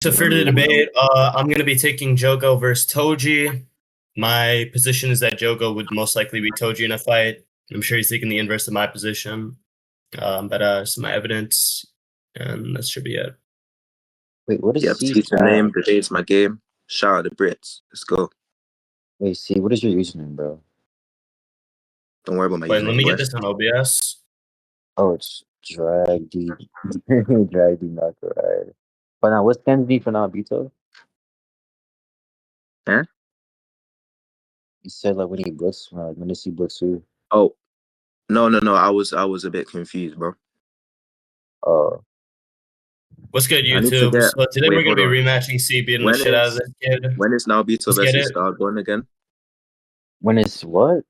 So for the debate, I'm going to be taking Jogo versus Toji. My position is that Jogo would most likely beat Toji in a fight. I'm sure he's taking the inverse of my position. But some evidence, and that should be it. Wait, what is Yep, C? teach your name, debate's my game. Shout out the Brits. Let's go. Wait, C, what is your username, bro? Don't worry about my Wait, username. let me boy. get this on OBS. Oh, it's Drag D. Drag D, not right. But now, what's Ken's for now, Bito? Huh? You said like when he books, when does he books you? Oh, no. I was a bit confused, bro. What's good, I need to YouTube? get- So today wait, we're going to be hold on. rematching C beating the When shit out of is- this kid. When is Naobito Let's get versus it. Dargon again? When is what?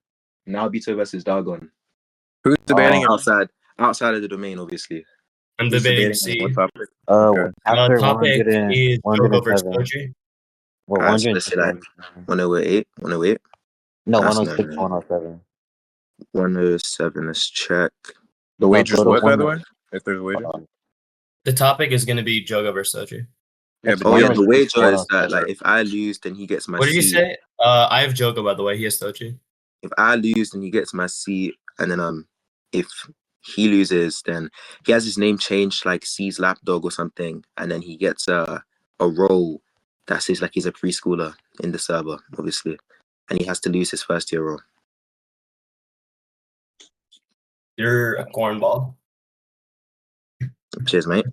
Naobito versus Dargon. Who's debating it? Outside of the domain, obviously. I'm Who's debating debating C. on what topic? After Topic 100 is Jogo versus 107. Toji. Well, Alright, so let's 107. say like 108. 108. No, That's 106, not- 107. 107. Let's check. The wager's go to what, by the 1. way? If there's a wager? The topic is going to be Jogo versus Toji. Yeah, It's but Oh yeah, 106, the wager is that 107. like if I lose, then he gets my What did you seat. say? I have Jogo, by the way. He has Toji. If I lose, then he gets my seat, and then if he loses, then he has his name changed like C's lapdog or something, and then he gets a role that says like he's a preschooler in the server, obviously, and he has to lose his first year role. You're a cornball. Cheers, mate.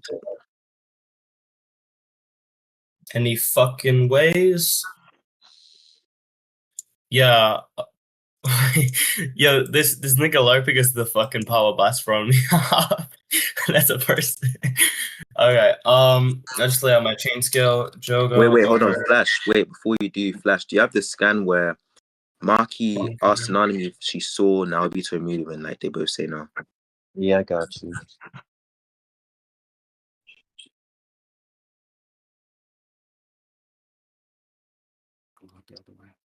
Any fucking ways? Yeah. Yo, this nigga LARPing is the fucking power blast from me. That's a person. Okay. I just lay out my chain skill. Jogo. Wait, hold on, Flash. Wait, before you do Flash, do you have this scan where Maki asked Anonymous if she saw Naobito immediately when like they both say no? Yeah, I got you.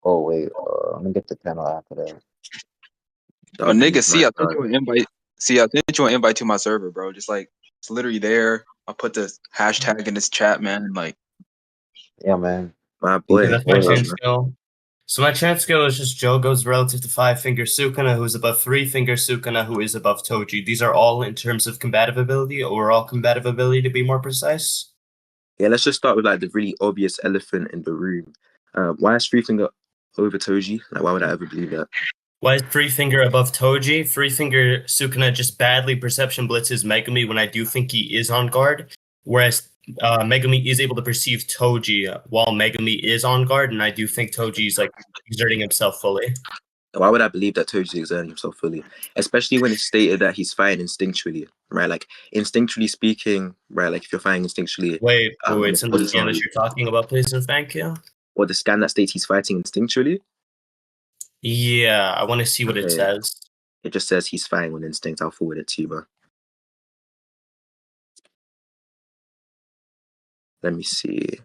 Oh, wait. I'm gonna get the panel after that. But nigga, see, I sent you an invite. See, I sent you an invite to my server, bro. Just like it's literally there. I put the hashtag in this chat, man. Like, Yeah, man. My boy. That's my chain skill. So my chain skill is just Jogo's relative to 5-finger Sukuna, who is above 3-finger Sukuna, who is above Toji. These are all in terms of combative ability, overall combative ability to be more precise. Yeah, let's just start with like the really obvious elephant in the room. Why is 3-finger over Toji? Like, why would I ever believe that? Why is 3-finger above Toji? 3-finger Sukuna just badly perception blitzes Megumi when I do think he is on guard, whereas Megumi is able to perceive Toji while Megumi is on guard, and I do think Toji is like exerting himself fully. Why would I believe that Toji is exerting himself fully? Especially when it's stated that he's fighting instinctually, right? Like, instinctually speaking, right? Like, if you're fighting instinctually... Wait, it's in the scan that you're talking about, please and thank you? Or the scan that states he's fighting instinctually? Yeah, I want to see what it says. It just says he's fighting with instinct. I'll forward it to you, bro. Let me see.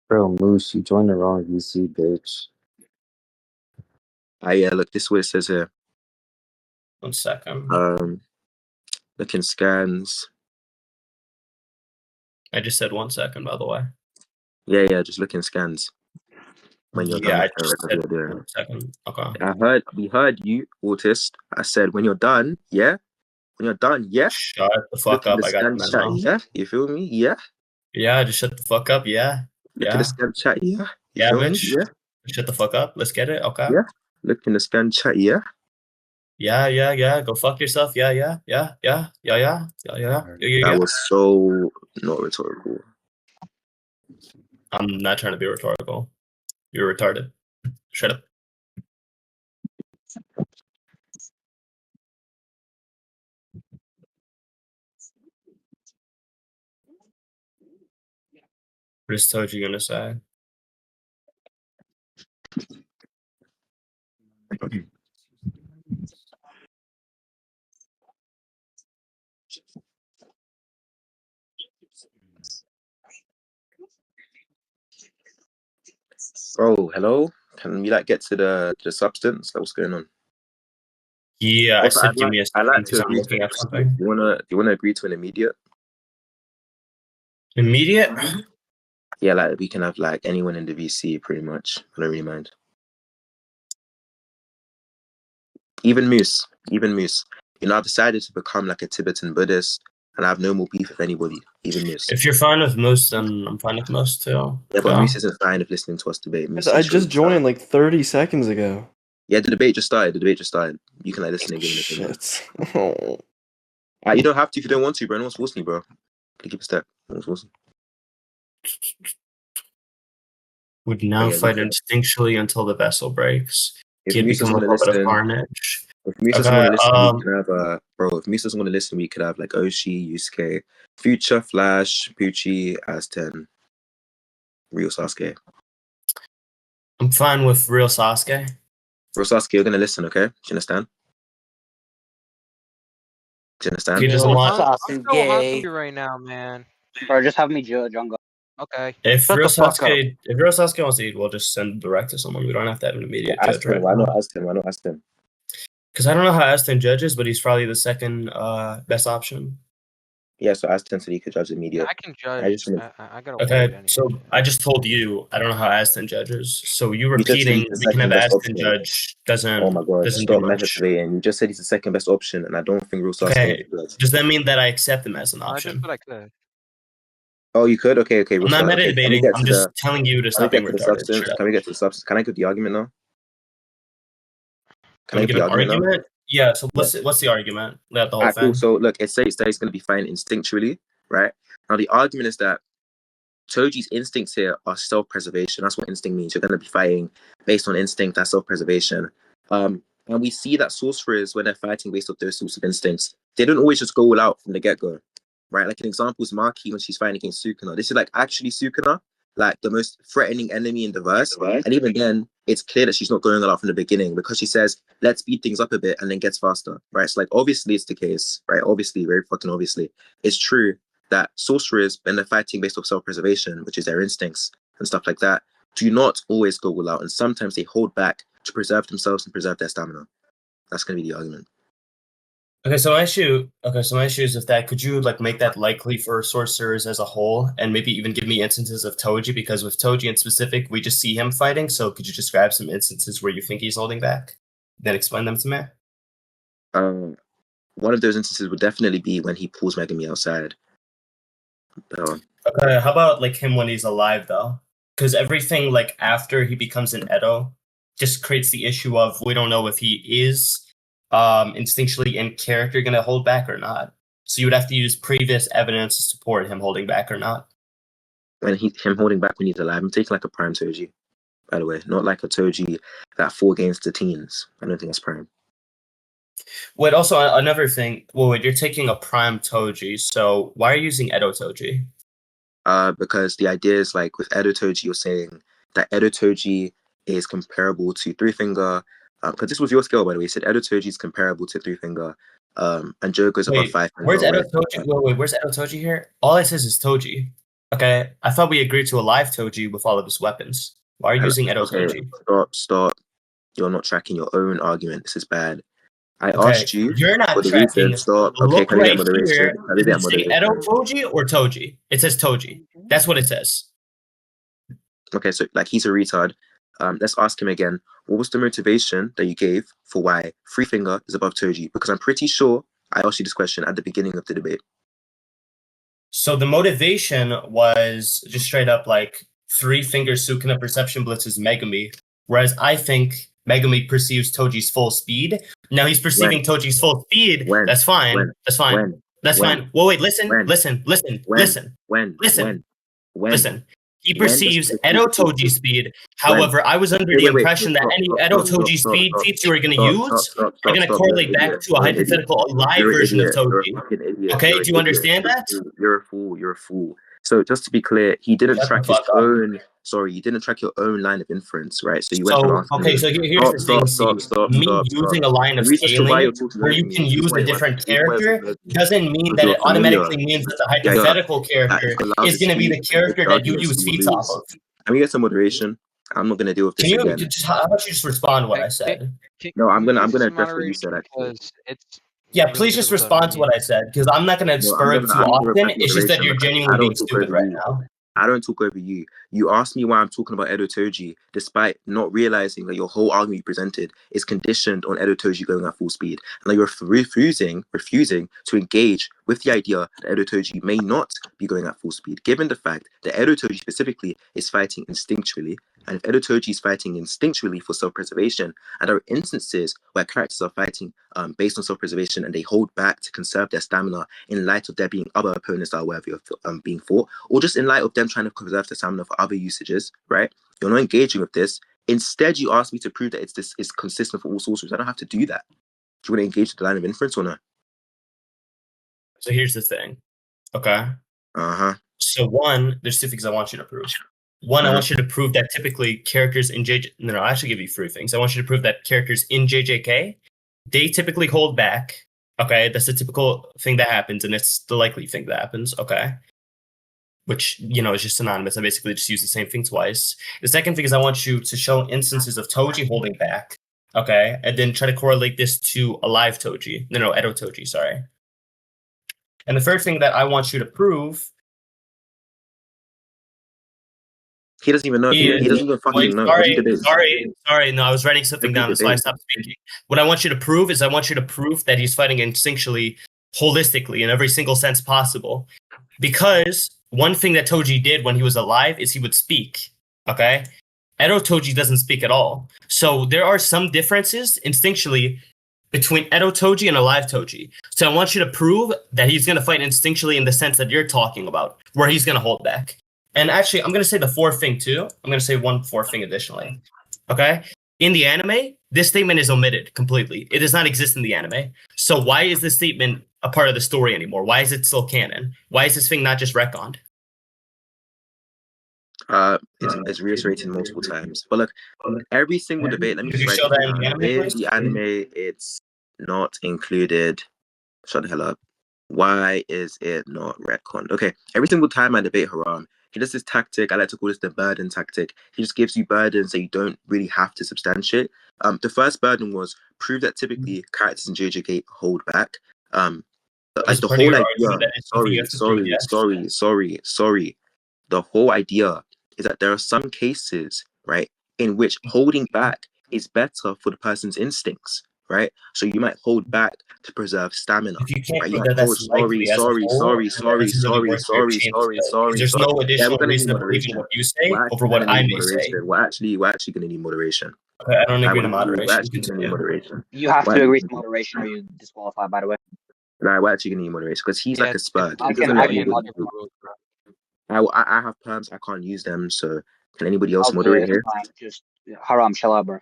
Bro, Moose, you joined the wrong VC, bitch. Yeah, look, this is what it says here. 1 second. Look in scans. I just said 1 second, by the way. Yeah, just look in scans. When you're done I with just said doing. 1 second. Okay. We heard you, autist. I said, when you're done, yeah? When you're done, yeah? Shut the fuck up. I got the memo. Yeah? You feel me? Yeah? Yeah, just shut the fuck up. Yeah. Look at the scan chat, yeah? Yeah, feel me? bitch. Yeah? Shut the fuck up. Let's get it. Okay. Yeah? Look in the scan chat, yeah? Yeah. Go fuck yourself. Yeah. That was so not rhetorical. I'm not trying to be rhetorical. You're retarded. Shut up. What is Toji gonna say? Oh, hello? Can we like get to the substance? Like, what's going on? Yeah, I said give me a second I like because to I'm agree looking to at something. Do you wanna agree to an immediate? Immediate? Yeah, like we can have like anyone in the VC pretty much. I don't really mind. Even Moose. You know, I've decided to become like a Tibetan Buddhist, and I have no more beef with anybody. Even Moose. If you're fine with most, then I'm fine with most too. Yeah, but Moose isn't fine of listening to us debate. Moose I is just joined like 30 seconds ago. Yeah, the debate just started. You can like listen and give me an opinion. Shit. Oh. You don't have to if you don't want to, bro. No one's forcing you, bro. Keep a step. No one's forcing. Would now yeah, fight yeah. instinctually until the vessel breaks. If He'd Moose become a doesn't little bit of listen, carnage. if Moose doesn't want to listen, we can have if Moose doesn't want to listen, we could have like Oshi, Yusuke, Future, Flash, Pucci, Azten, Real Sasuke. I'm fine with real Sasuke. Real Sasuke, you're gonna listen, okay? Do you understand? Do you understand? He doesn't want. I'm so hungry right now, man. Or just have me Jungle. Okay. If Shut real the fuck up. Sasuke wants to eat, we'll just send direct to someone. We don't have to have an immediate judge right Why now. not Azten? Why not Azten? Because I don't know how Aston judges, but he's probably the second best option. Yeah, so Azten said he could judge immediate. Yeah, I can judge. I gotta Okay, wait anyway. so I just told you I don't know how Aston judges. So you You just said repeating he's the we can have second best Aston option. judge doesn't. Oh my god, doesn't stop do much. metactivating. You just said he's the second best option, and I don't think Real Sasuke Okay, can judge. does that mean that I accept him as an I just option? said I could. Oh, you could? Okay. I'm not Okay, meta-debating. I'm just telling you to Can we stop get being to the retarded. substance? Can we get to the substance? Can I give the argument now? Can we give get the an argument? Yeah. So Yeah. what's the argument? Let the whole Alright, thing. cool. So look, it states that he's going to be fighting instinctually, right? Now the argument is that Toji's instincts here are self-preservation. That's what instinct means. You're going to be fighting based on instinct. That's self-preservation. And we see that sorcerers, when they're fighting based off those sorts of instincts, they don't always just go all out from the get-go, right? Like an example is Maki when she's fighting against Sukuna. This is like actually Sukuna, like the most threatening enemy in the verse. And even then, it's clear that she's not going all out from the beginning because she says, let's speed things up a bit and then gets faster, right? So like, obviously it's the case, right? Obviously, very fucking obviously. It's true that sorcerers, when they're fighting based off self-preservation, which is their instincts and stuff like that, do not always go all out. And sometimes they hold back to preserve themselves and preserve their stamina. That's going to be the argument. Okay, so my issue is with that. Could you like make that likely for sorcerers as a whole, and maybe even give me instances of Toji? Because with Toji in specific, we just see him fighting. So could you describe some instances where you think he's holding back, then explain them to me? One of those instances would definitely be when he pulls Megami outside. Okay, how about like him when he's alive though? Because everything like after he becomes an Edo just creates the issue of we don't know if he is instinctually in character going to hold back or not. So you would have to use previous evidence to support him holding back or not. When him holding back when he's alive, I'm taking like a prime Toji, by the way, not like a Toji that fought against the teens. I don't think that's prime. Wait, also another thing. Well, wait, you're taking a prime Toji, so why are you using Edo Toji? Because the idea is like with Edo Toji, you're saying that Edo Toji is comparable to Three Finger. Because this was your scale, by the way. You said Edo Toji is comparable to Three Finger, and Jogo's above 5 Finger. Where's Edo Toji? Wait, where's Edo Toji here? All it says is Toji. Okay, I thought we agreed to a live Toji with all of his weapons. Why are you using Edo Toji? Stop. You're not tracking your own argument. This is bad. I asked you. You're not tracking. Stop. Okay, Look can right we get here. Does it say Edo Toji or Toji? It says Toji. That's what it says. Okay, so like he's a retard. Let's ask him again. What was the motivation that you gave for why Three Finger is above Toji? Because I'm pretty sure I asked you this question at the beginning of the debate. So the motivation was just straight up like Three Finger Sukuna Perception Blitz's Megami, whereas I think Megami perceives Toji's full speed. Now he's perceiving Toji's full speed. That's fine. That's fine. That's fine. Well, wait, listen. He perceives Edo Toji speed. However, I was under the impression that any Edo Toji speed feats you are going to use are going to correlate back to a hypothetical alive version of Toji. Okay, do you understand that? You're a fool. So just to be clear, he didn't track his own. Sorry, you didn't track your own line of inference, right? So you went on asking. Okay, so here's the thing. Me using a line of scaling where you can use a different character doesn't mean that it automatically means that the hypothetical character is going to be the character that you use feats off of. Can we get some moderation? I'm not going to deal with this again. How about you just respond to what I said? No, I'm gonna some address what you said. Actually, because Yeah, really please good just with the respond to what I said, because I'm not going to No, spur it too I'm gonna often. respect It's just that moderation. you're I genuinely being don't talk stupid over right you. now. I don't talk over you. You asked me why I'm talking about Edo Toji, despite not realizing that your whole argument you presented is conditioned on Edo Toji going at full speed. And that you're refusing to engage with the idea that Edo Toji may not be going at full speed, given the fact that Edo Toji specifically is fighting instinctually. And if Edo Toji is fighting instinctually for self-preservation, and there are instances where characters are fighting based on self-preservation and they hold back to conserve their stamina in light of there being other opponents that are worthy of being fought, or just in light of them trying to conserve the stamina for other usages, right? You're not engaging with this. Instead, you ask me to prove that it's consistent for all sorcerers. I don't have to do that. Do you want to engage with the line of inference or not? So here's the thing, okay? So one, there's two things I want you to prove. One, I want you to prove that typically characters in JJ... No, I should give you three things. I want you to prove that characters in JJK, they typically hold back, okay? That's the typical thing that happens, and it's the likely thing that happens, okay? Which, is just synonymous. I basically just use the same thing twice. The second thing is I want you to show instances of Toji holding back, okay? And then try to correlate this to a live Toji. No, Edo Toji, sorry. And the third thing that I want you to prove... He doesn't even know. He doesn't even fucking know. Sorry. No, I was writing something down. That's why I stopped speaking. What I want you to prove is I want you to prove that he's fighting instinctually, holistically, in every single sense possible. Because one thing that Toji did when he was alive is he would speak. Okay? Edo Toji doesn't speak at all. So there are some differences instinctually between Edo Toji and a live Toji. So I want you to prove that he's going to fight instinctually in the sense that you're talking about, where he's going to hold back. And actually, I'm going to say the fourth thing too. I'm going to say one fourth thing additionally. Okay? In the anime, this statement is omitted completely. It does not exist in the anime. So why is this statement a part of the story anymore? Why is it still canon? Why is this thing not just retconned? It's reiterated multiple times. But look, every single debate, let me just write show it that down. in the anime, In please? the anime, it's not included. Shut the hell up. Why is it not retconned? Okay, every single time I debate Haram, he does this tactic. I like to call this the burden tactic. He just gives you burdens that you don't really have to substantiate. The first burden was prove that typically characters in JJK hold back. Like the whole idea. Sorry. The whole idea is that there are some cases, right, in which holding back is better for the person's instincts, right? So you might hold back to preserve stamina. If you can't Right? prove that that's likely as a whole, then it doesn't really work for your chain of thought, because there's no additional reason to believe in what you say over what I may say. We're actually gonna need moderation. Okay, I don't agree to We're moderation. actually gonna need moderation. You have to agree to moderation or you disqualify, by the way. Right, we're actually gonna need moderation because he's like a spud. I He can doesn't let mod anybody. you. I have perms. I can't use them. So can anybody else I'll do moderate it. here? Just Haram, shall I, bro?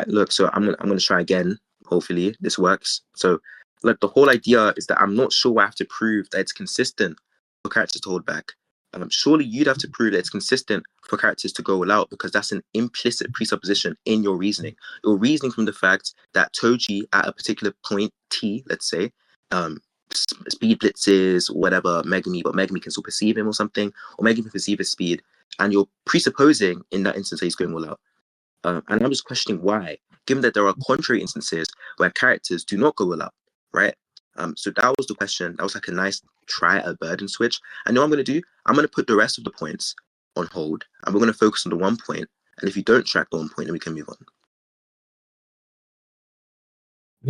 Look, so I'm gonna try again. Hopefully this works. So look, the whole idea is that I'm not sure I have to prove that it's consistent for characters to hold back. Surely you'd have to prove that it's consistent for characters to go all out, because that's an implicit presupposition in your reasoning. You're reasoning from the fact that Toji at a particular point T, let's say, speed blitzes, whatever Megami, but Megami can still perceive him or something, or Megami can perceive his speed, and you're presupposing in that instance that he's going all out. And I'm just questioning why, given that there are contrary instances where characters do not go all out, right? So that was the question. That was like a nice try at a burden switch. I know what I'm going to do. I'm going to put the rest of the points on hold, and we're going to focus on the one point. And if you don't track the one point, then we can move on.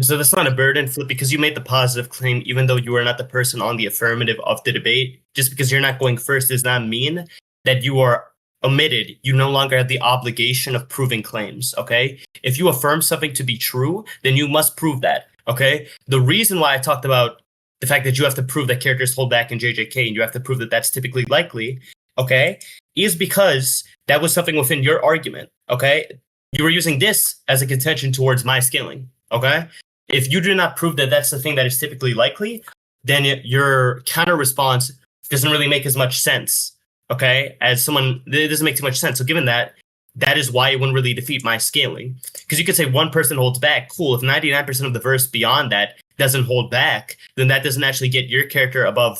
So that's not a burden flip, because you made the positive claim even though you are not the person on the affirmative of the debate. Just because you're not going first does not mean that you are omitted. You no longer have the obligation of proving claims, okay? If you affirm something to be true, then you must prove that, okay? The reason why I talked about the fact that you have to prove that characters hold back in JJK and you have to prove that that's typically likely, okay, is because that was something within your argument, okay? You were using this as a contention towards my scaling, okay? If you do not prove that that's the thing that is typically likely, then your counter response doesn't really make as much sense, okay? As someone, it doesn't make too much sense. So given that, that is why it wouldn't really defeat my scaling. Because you could say one person holds back, cool. If 99% of the verse beyond that doesn't hold back, then that doesn't actually get your character above,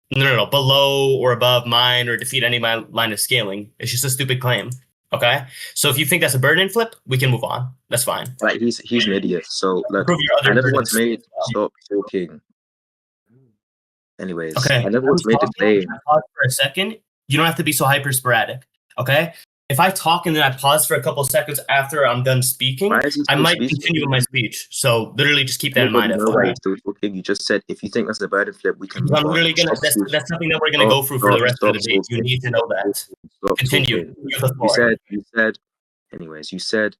below or above mine or defeat any line of scaling. It's just a stupid claim. Okay, so if you think that's a burden flip, we can move on. That's fine. Like he's an idiot. So look, Prove your I other never burdens. once made stop talking. Anyways, Okay, I never once made the claim. pause for a second. You don't have to be so hyper sporadic. Okay, if I talk and then I pause for a couple seconds after I'm done speaking, Why is he I still might speaking? continue with my speech. So literally, just keep that in Nobody mind. know why he's still talking. You just said if you think that's a burden flip, we can Because move I'm on. literally gonna. That's something that we're gonna go through for the rest of the debate. You need to know that. Stop Continue. talking. You have the floor. You said, anyways, you said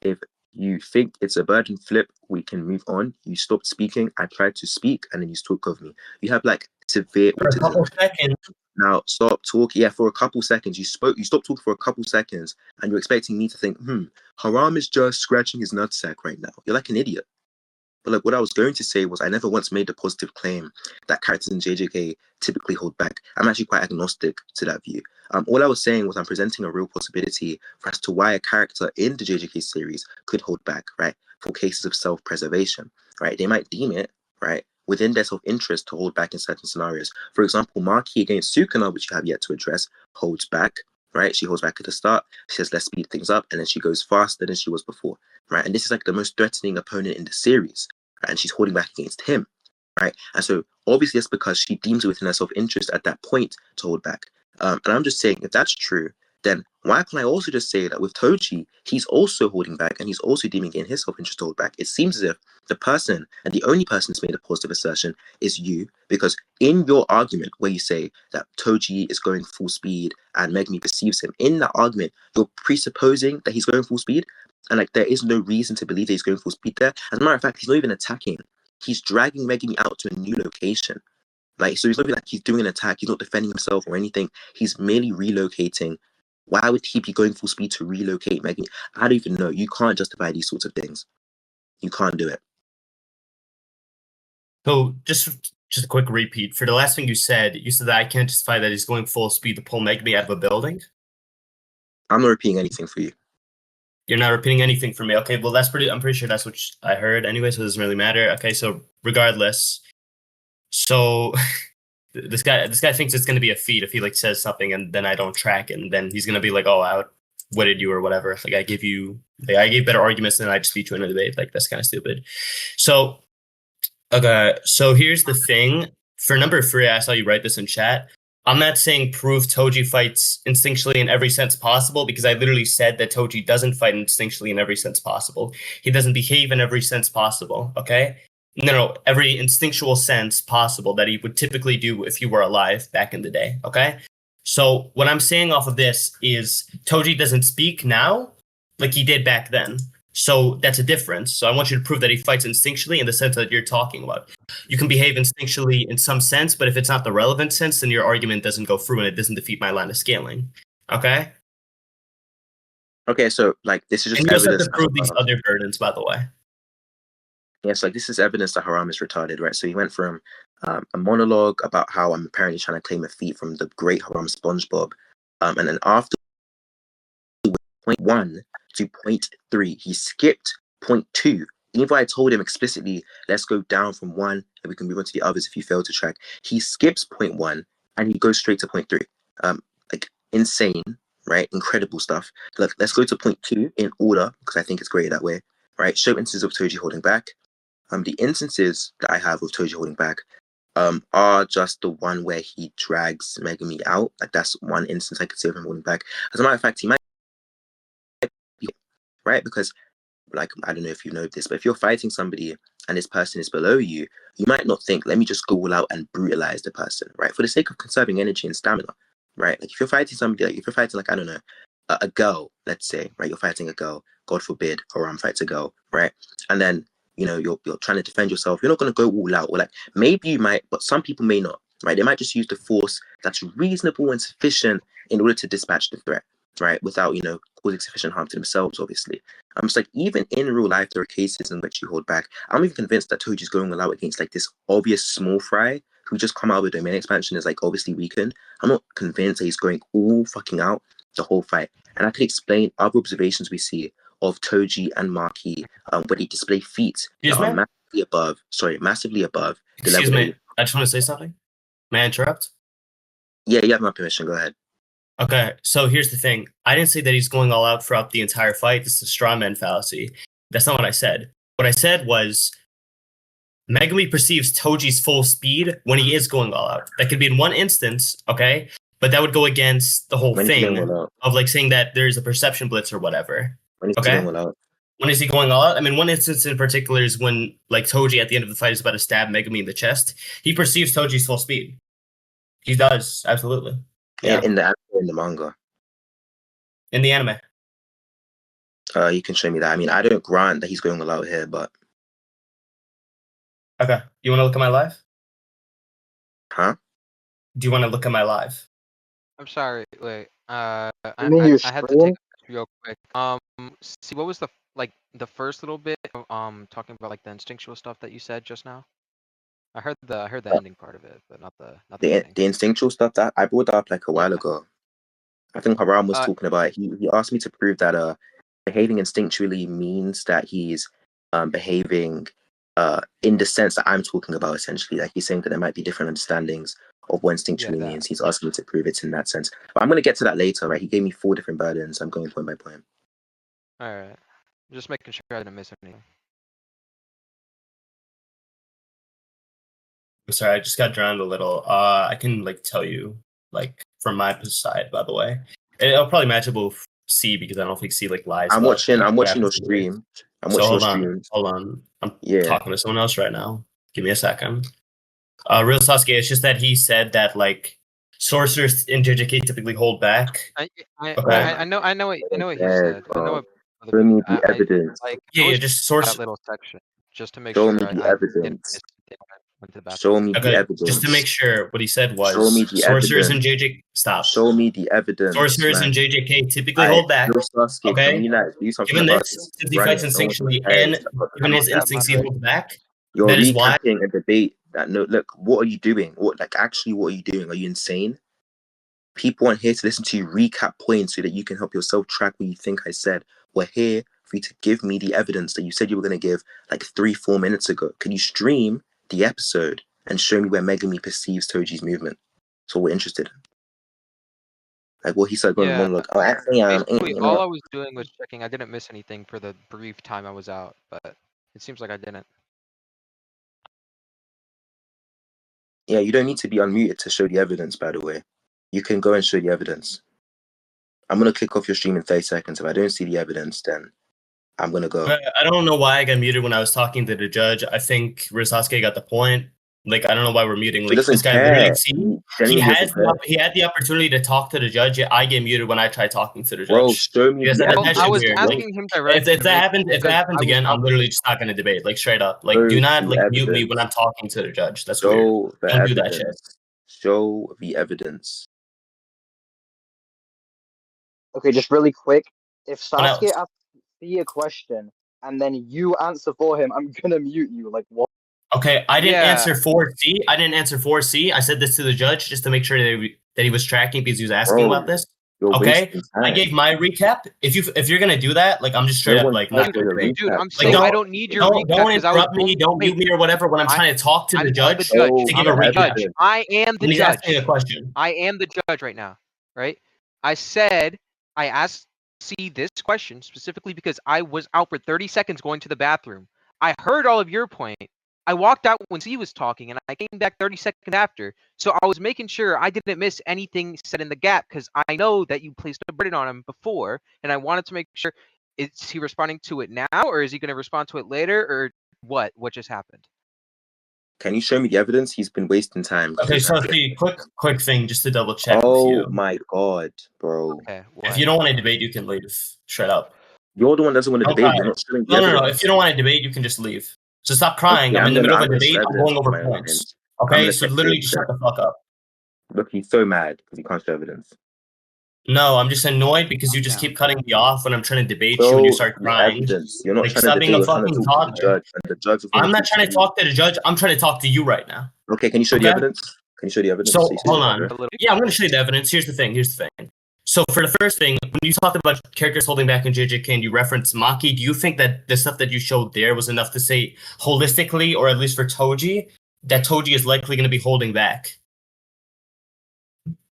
if you think it's a burden flip, we can move on. You stopped speaking. I tried to speak, and then you spoke of me. You have like severe For a autism. couple seconds. Now stop talking. Yeah, for a couple seconds. You stopped talking for a couple seconds, and you're expecting me to think, Haram is just scratching his nutsack right now. You're like an idiot. But like what I was going to say was I never once made the positive claim that characters in JJK typically hold back. I'm actually quite agnostic to that view. All I was saying was I'm presenting a real possibility for as to why a character in the JJK series could hold back, right? For cases of self-preservation, right? They might deem it, right, within their self-interest to hold back in certain scenarios. For example, Maki against Sukuna, which you have yet to address, holds back, right? She holds back at the start. She says, let's speed things up. And then she goes faster than she was before, right? And this is like the most threatening opponent in the series, right? And she's holding back against him, right? And so obviously that's because she deems it within her self-interest at that point to hold back. And I'm just saying, if that's true, then why can't I also just say that with Toji, he's also holding back and he's also deeming it in his self-interest to hold back? It seems as if the person and the only person who's made a positive assertion is you, because in your argument where you say that Toji is going full speed and Megumi perceives him, in that argument, you're presupposing that he's going full speed, and like there is no reason to believe that he's going full speed there. As a matter of fact, he's not even attacking. He's dragging Megumi out to a new location. Like, so he's not even like he's doing an attack, he's not defending himself or anything. He's merely relocating. Why would he be going full speed to relocate Megumi? I don't even know. You can't justify these sorts of things. You can't do it. So just a quick repeat. For the last thing you said that I can't justify that he's going full speed to pull Megumi out of a building. I'm not repeating anything for you. You're not repeating anything for me. Okay, well I'm pretty sure that's what I heard anyway, so it doesn't really matter. Okay, so regardless. So this guy thinks it's gonna be a feat if he like says something and then I don't track it, and then he's gonna be like, oh, I outwitted you or whatever. Like I gave better arguments than I just beat you in a debate. Like that's kind of stupid. So okay, so here's the thing. For number 3, I saw you write this in chat. I'm not saying prove Toji fights instinctually in every sense possible, because I literally said that Toji doesn't fight instinctually in every sense possible. He doesn't behave in every sense possible, okay? No, every instinctual sense possible that he would typically do if he were alive back in the day, okay? So what I'm saying off of this is Toji doesn't speak now like he did back then. So that's a difference. So I want you to prove that he fights instinctually in the sense that you're talking about. You can behave instinctually in some sense, but if it's not the relevant sense, then your argument doesn't go through and it doesn't defeat my line of scaling. Okay? Okay, so like this is just and you also have evidence. to prove these other burdens, by the way. Yes, like this is evidence that Haram is retarded, right? So he went from a monologue about how I'm apparently trying to claim a feat from the great Haram SpongeBob, and then after point 1 to point 3, he skipped point 2. Even though I told him explicitly, let's go down from 1 and we can move on to the others if you fail to track, he skips point 1 and he goes straight to point 3. Like insane, right? Incredible stuff. Look, let's go to point 2 in order because I think it's great that way, right? Show instances of Toji holding back. The instances that I have of Toji holding back are just the one where he drags Megumi out. Like that's one instance I could say of him holding back. As a matter of fact, he might be right because, like, I don't know if you know this, but if you're fighting somebody and this person is below you, you might not think, let me just go all out and brutalize the person, right? For the sake of conserving energy and stamina, right? Like if you're fighting somebody, like if you're fighting like I don't know, a girl, let's say, right? You're fighting a girl. God forbid, Haram fights a girl, right? And then you're trying to defend yourself. You're not going to go all out. Or like maybe you might, but some people may not, right? They might just use the force that's reasonable and sufficient in order to dispatch the threat, right? Without causing sufficient harm to themselves, obviously. It's like even in real life, there are cases in which you hold back. I'm even convinced that Toji's going all out against like this obvious small fry who just come out with domain expansion is like obviously weakened. I'm not convinced that he's going all fucking out the whole fight. And I could explain other observations we see of Toji and Maki where they display feats that are massively above the level. Excuse me, I just want to say something. May I interrupt? Yeah, you have my permission. Go ahead. Okay, so here's the thing. I didn't say that he's going all out throughout the entire fight. This is a straw man fallacy. That's not what I said. What I said was Megumi perceives Toji's full speed when he is going all out. That could be in one instance, okay? But that would go against the whole When is he thing going all out? of like saying that there's a perception blitz or whatever. When is he Okay? going all out? When is he going all out? I mean, one instance in particular is when like Toji at the end of the fight is about to stab Megumi in the chest. He perceives Toji's full speed. He does, absolutely. Yeah. In the anime or in the manga? In the anime. You can show me that. I mean, I don't grant that he's going all out here, but Okay. You want to look at my live? huh? Do you want to look at my live? I'm sorry. Wait. I mean your had to stream? take this real quick. See, what was the first little bit of, talking about like the instinctual stuff that you said just now? I heard the ending part of it, but not the beginning. The instinctual stuff that I brought up like a while ago. I think Haram was talking about it. He asked me to prove that behaving instinctually means that he's behaving in the sense that I'm talking about, essentially. Like he's saying that there might be different understandings of what instinctually means. He's asking me to prove it's in that sense. But I'm going to get to that later, right? He gave me 4 different burdens. I'm going point by point. All right. Just making sure I didn't miss anything. Sorry, I just got drowned a little. I can like tell you, like from my side, by the way. It'll probably match up with C because I don't think C like lies. I'm watching your stream. Hold on. I'm talking to someone else right now. Give me a second. Real Sasuke, it's just that he said that like sorcerers in JJK typically hold back. I know what he said. I know what Show me the evidence. Just source that little section just to make Show sure me the evidence. Show me the evidence. Just to make sure what he said was show me the sorcerers evidence. in JJK. Stop. Show me the evidence. Sorcerers in JJK typically hold back. Sasuke, okay. Can you not do something given about this, since he fights instinctually and given his instincts, he holds back. You're that is why. recapping a debate that look, what are you doing? What are you doing? Are you insane? People aren't here to listen to you recap points so that you can help yourself track what you think I said. We're here for you to give me the evidence that you said you were going to give like 3-4 minutes ago. Can you stream the episode and show me where Megumi perceives Toji's movement? That's what we're interested in. Like what he said going on, like, oh, actually, basically, all I was doing was checking. I didn't miss anything for the brief time I was out, but it seems like I didn't. Yeah, you don't need to be unmuted to show the evidence, by the way. You can go and show the evidence. I'm going to click off your stream in 30 seconds. If I don't see the evidence, then I'm going to go. I don't know why I got muted when I was talking to the judge. I think Sasuke got the point. Like, I don't know why we're muting. Like, this guy literally, he had the opportunity to talk to the judge. I get muted when I try talking to the judge. Bro, show me the evidence. I was asking him directly. If that happens again, I'm literally just not going to debate. Like, straight up. Like, do not like mute me when I'm talking to the judge. That's weird. Don't do that shit. Show the evidence. Okay, just really quick. If Sasuke asks me a question and then you answer for him, I'm gonna mute you. Like what? Okay, I didn't answer 4C. I said this to the judge just to make sure that he was tracking because he was asking about this. Okay, I gave my recap. If you're gonna do that, like I'm just straight up like not gonna debate. Dude, I'm saying I don't need your recap. Don't interrupt me. Don't mute me or whatever when I'm trying to talk to the judge to give a recap. I am the judge. He's asking a question. I am the judge right now, right? I asked C this question specifically because I was out for 30 seconds going to the bathroom. I heard all of your point. I walked out when C was talking, and I came back 30 seconds after. So I was making sure I didn't miss anything said in the gap because I know that you placed a burden on him before, and I wanted to make sure, is he responding to it now, or is he going to respond to it later, or what? What just happened? Can you show me the evidence? He's been wasting time. Okay, so quick thing just to double check. Oh my god, bro. Okay, if you don't want to debate, you can leave. Shut up. You're the one that doesn't want to debate. You're not showing the evidence. No. If you don't want to debate, you can just leave. So stop crying. Okay, I'm in the middle of a debate. I'm going over points. Okay, so literally just shut the fuck up. Look, he's so mad because he can't show evidence. No, I'm just annoyed because you just keep cutting me off when I'm trying to debate you and you start crying. You're not like, trying stop to being a fucking toddler. I'm not trying to talk to the judge. I'm trying to talk to you right now. Okay, can you show the evidence? Can you show the evidence? So hold on. Yeah, I'm going to show you the evidence. Here's the thing. So for the first thing, when you talked about characters holding back in JJK and you referenced Maki, do you think that the stuff that you showed there was enough to say holistically, or at least for Toji, that Toji is likely going to be holding back?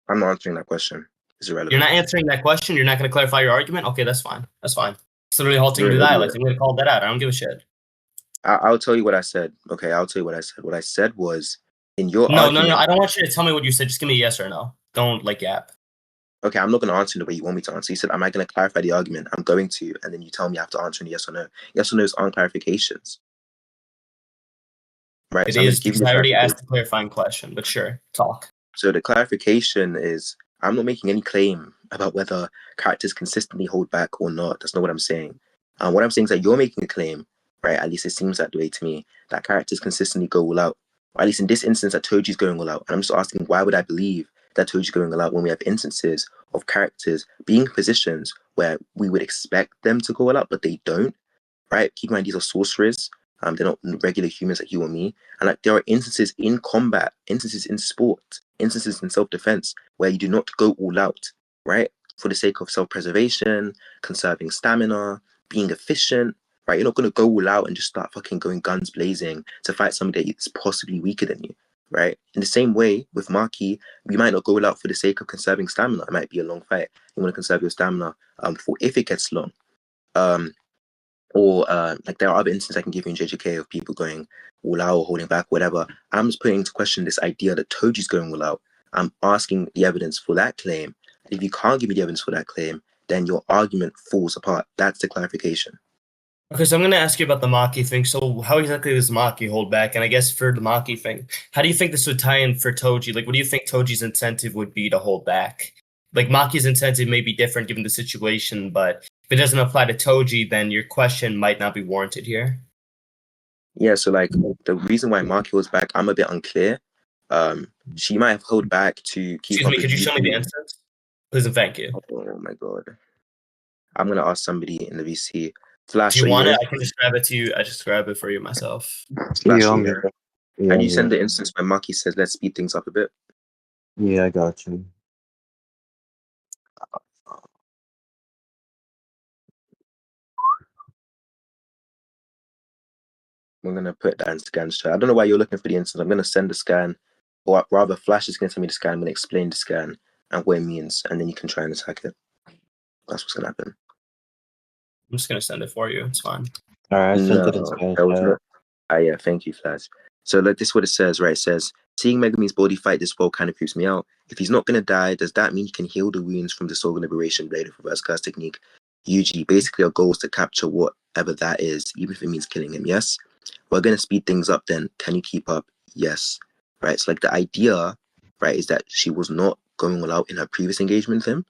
I'm not answering that question. It's irrelevant. You're not answering that question. You're not going to clarify your argument. Okay, that's fine. That's fine. It's literally halting the dialect. I'm going to call that out. I don't give a shit. I'll tell you what I said. Okay, I'll tell you what I said. What I said was, in your No. argument. I don't want you to tell me what you said. Just give me a yes or no. Don't yap. Okay, I'm not going to answer the way you want me to answer. You said, am I going to clarify the argument? I'm going to, and then you tell me I have to answer in yes or no. Yes or no's aren't clarifications. Right? It So is because I already asked the clarifying question, but sure, talk. So the clarification is, I'm not making any claim about whether characters consistently hold back or not. That's not what I'm saying. What I'm saying is that you're making a claim, right? At least it seems that way to me, that characters consistently go all out. Or at least in this instance, that Toji's going all out. And I'm just asking, why would I believe that Toji's going all out when we have instances of characters being in positions where we would expect them to go all out, but they don't, right? Keep in mind, these are sorcerers. They're not regular humans like you or me. And like there are instances in combat, instances in sport, instances in self-defense where you do not go all out, right? For the sake of self-preservation, conserving stamina, being efficient, right? You're not going to go all out and just start fucking going guns blazing to fight somebody that's possibly weaker than you, right? In the same way with Maki, we might not go all out for the sake of conserving stamina. It might be a long fight. You want to conserve your stamina for if it gets long. Or like there are other instances I can give you in JJK of people going all out or holding back, whatever. I'm just putting into question this idea that Toji's going all out. I'm asking the evidence for that claim. If you can't give me the evidence for that claim, then your argument falls apart. That's the clarification. Okay, so I'm going to ask you about the Maki thing. So how exactly does Maki hold back? And I guess for the Maki thing, how do you think this would tie in for Toji? Like, what do you think Toji's incentive would be to hold back? Like, Maki's incentive may be different given the situation, but if it doesn't apply to Toji, then your question might not be warranted here. Yeah, so like the reason why Maki holds back, I'm a bit unclear. She might have held back to keep Excuse me, could you show me the instance? Please and thank you. Oh my god. I'm gonna ask somebody in the VC. Flash, do you want it? I can just grab it to you. I just grab it for you myself. Flash, Yeah, Can you send the instance where Maki says, let's speed things up a bit? Yeah, I got you. We're going to put that in scan chat. I don't know why you're looking for the instance. I'm going to send the scan, or rather, Flash is going to send me the scan. I'm going to explain the scan and what it means, and then you can try and attack it. That's what's going to happen. I'm just going to send it for you. It's fine. All right, I sent it in scan chat. Yeah, thank you, Flash. So like, this is what it says, right? It says, seeing Megumi's body fight this foe kind of creeps me out. If he's not going to die, does that mean he can heal the wounds from the Soul Liberation Blade of Reverse Curse technique? Yuji, basically our goal is to capture whatever that is, even if it means killing him, yes? We're going to speed things up then. Can you keep up? Yes. Right? So like the idea, right, is that she was not going all out in her previous engagement with him.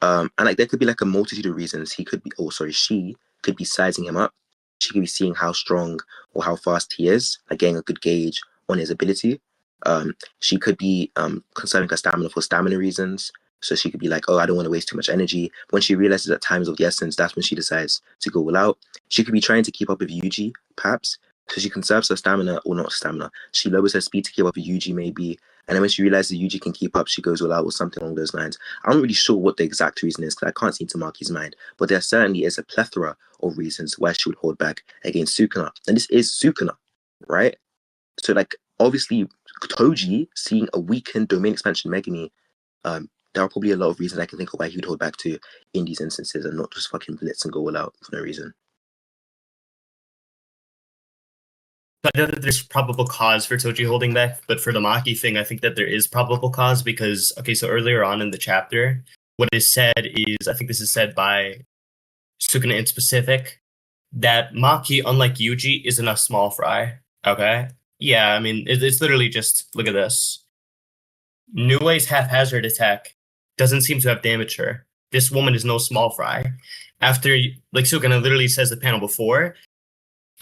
And like there could be like a multitude of reasons. She could be sizing him up. She could be seeing how strong or how fast he is, like getting a good gauge on his ability. She could be conserving her stamina for stamina reasons. So she could be like, oh, I don't want to waste too much energy. When she realizes that time is of the essence, that's when she decides to go all out. She could be trying to keep up with Yuji, perhaps. So she conserves her stamina, or not stamina. She lowers her speed to keep up with Yuji, maybe. And then when she realizes Yuji can keep up, she goes all out or something along those lines. I'm not really sure what the exact reason is because I can't seem to mark his mind. But there certainly is a plethora of reasons why she would hold back against Sukuna. And this is Sukuna, right? So like, obviously, Toji, seeing a weakened domain expansion Megumi, there are probably a lot of reasons I can think of why he would hold back to in these instances and not just fucking blitz and go all out for no reason. I know that there's probable cause for Toji holding back, but for the Maki thing, I think that there is probable cause because, okay, so earlier on in the chapter, what is said is, I think this is said by Sukuna in specific, that Maki, unlike Yuji, isn't a small fry, okay? Yeah, I mean, it's literally just, look at this. Nue's haphazard attack doesn't seem to have damaged her. This woman is no small fry. After, like Sukuna literally says the panel before,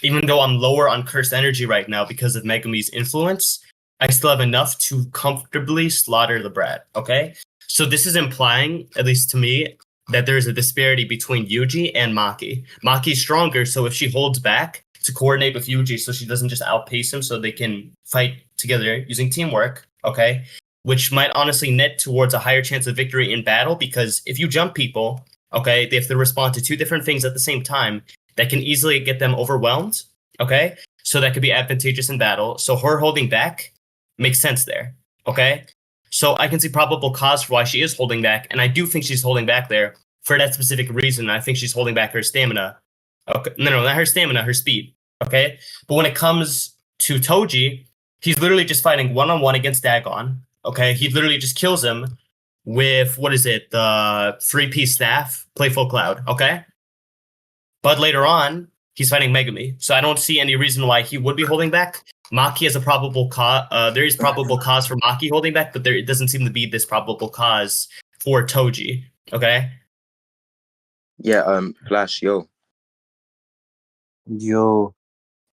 even though I'm lower on cursed energy right now because of Megumi's influence, I still have enough to comfortably slaughter the brat, okay? So this is implying, at least to me, that there's a disparity between Yuji and Maki. Maki's stronger, so if she holds back to coordinate with Yuji so she doesn't just outpace him so they can fight together using teamwork, okay? Which might honestly net towards a higher chance of victory in battle because if you jump people, okay, they have to respond to two different things at the same time, that can easily get them overwhelmed, okay? So that could be advantageous in battle. So her holding back makes sense there, okay? So I can see probable cause for why she is holding back, and I do think she's holding back there for that specific reason. I think she's holding back her stamina. Okay, no, not her stamina, her speed. Okay, but when it comes to Toji, he's literally just fighting one-on-one against Dagon. Okay, he literally just kills him with, what is it, the 3-piece staff, Playful Cloud. Okay, but later on, he's fighting Megumi, so I don't see any reason why he would be holding back. Maki has a probable cause. There is probable cause for Maki holding back, but it doesn't seem to be this probable cause for Toji. Okay. Yeah. Flash, yo. Yo,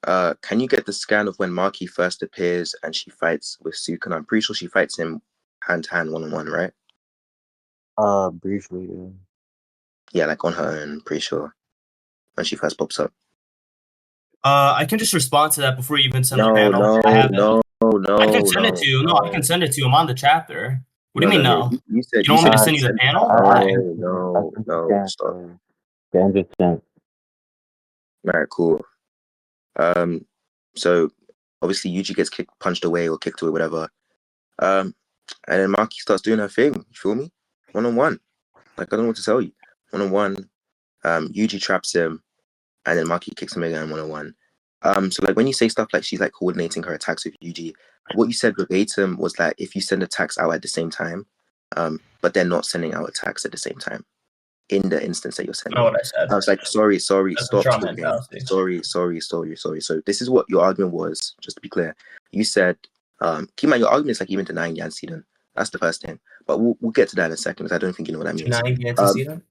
Can you get the scan of when Maki first appears and she fights with Sukuna? I'm pretty sure she fights him hand to hand, one-on-one, right? briefly, yeah. Yeah, like on her own. Pretty sure when she first pops up. I can just respond to that before you even send the No, panel. no, I have it. no, no. I can send it to you. No, I no. can send it to you. I'm on the chapter. What do you mean, no? You said You don't want me to said send you the send- panel? I Why? No, stop. The sent. Alright, cool. So obviously Yuji gets punched away or kicked away, whatever. And then Maki starts doing her thing. You feel me? One-on-one. Like, I don't know what to tell you. One-on-one. Yuji traps him, and then Maki kicks him again one-on-one. So like when you say stuff like she's like coordinating her attacks with Yuji, what you said verbatim was like if you send attacks out at the same time, but they're not sending out attacks at the same time. In the instance that you're sending. Not what I said. I was like, sorry, That's stop a trauma talking. mentality. Sorry. So this is what your argument was, just to be clear. You said, keep in mind, your argument is like even denying the antecedent. That's the first thing. But we'll get to that in a second, because I don't think you know what that means. Denying the antecedent?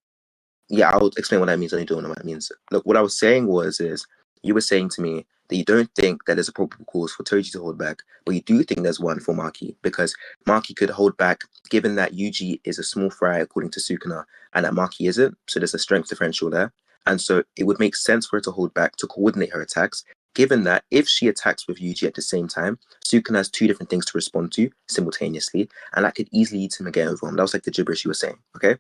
Yeah, I'll explain what that means. I don't know what that means. Look, what I was saying is you were saying to me that you don't think that there's a probable cause for Toji to hold back, but you do think there's one for Maki, because Maki could hold back given that Yuji is a small fry according to Sukuna and that Maki isn't, so there's a strength differential there. And so it would make sense for her to hold back to coordinate her attacks, given that if she attacks with Yuji at the same time, Sukuna has 2 different things to respond to simultaneously, and that could easily lead to him getting overwhelmed. That was like the gibberish you were saying, okay?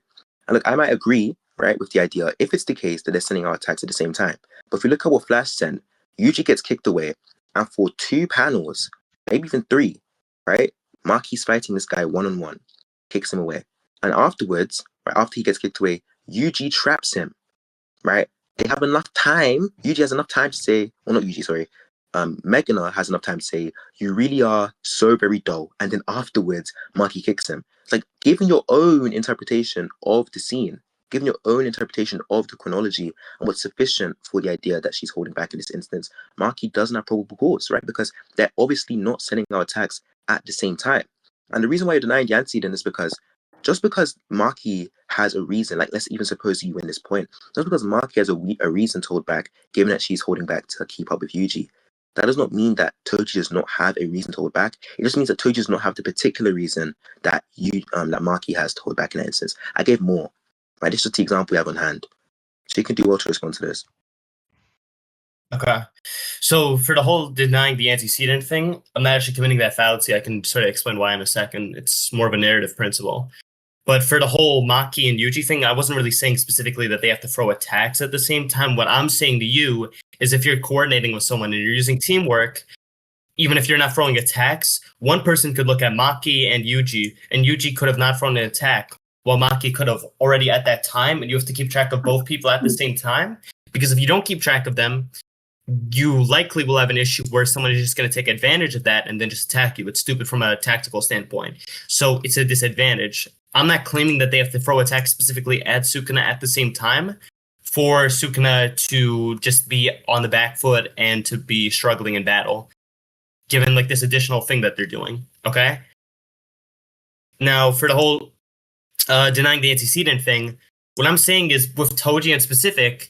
And look, I might agree, right, with the idea if it's the case that they're sending out attacks at the same time. But if we look at what Flash sent, Yuji gets kicked away, and for 2 panels, maybe even 3, right, Maki's fighting this guy one-on-one, kicks him away. And afterwards, right, after he gets kicked away, Yuji traps him, right? They have enough time, Yuji has enough time to say, well, not Yuji, sorry, Megana has enough time to say, you really are so very dull. And then afterwards, Maki kicks him. It's like, given your own interpretation of the scene, given your own interpretation of the chronology and what's sufficient for the idea that she's holding back in this instance, Maki doesn't have probable cause, right? Because they're obviously not sending out attacks at the same time. And the reason why you're denying the antecedent is because just because Maki has a reason, like let's even suppose you win this point, just because Maki has a reason to hold back, given that she's holding back to keep up with Yuji, that does not mean that Toji does not have a reason to hold back. It just means that Toji does not have the particular reason that that Maki has to hold back in that instance. I gave more. Right, this is just the example we have on hand. So you can do well to respond to this. Okay. So for the whole denying the antecedent thing, I'm not actually committing that fallacy. I can sort of explain why in a second. It's more of a narrative principle. But for the whole Maki and Yuji thing, I wasn't really saying specifically that they have to throw attacks at the same time. What I'm saying to you is if you're coordinating with someone and you're using teamwork, even if you're not throwing attacks, one person could look at Maki and Yuji could have not thrown an attack, while Maki could have already at that time, and you have to keep track of both people at the same time. Because if you don't keep track of them, you likely will have an issue where someone is just going to take advantage of that and then just attack you. It's stupid from a tactical standpoint. So it's a disadvantage. I'm not claiming that they have to throw attacks specifically at Sukuna at the same time for Sukuna to just be on the back foot and to be struggling in battle, given like this additional thing that they're doing. Okay? Now, for the whole denying the antecedent thing, what I'm saying is with Toji in specific,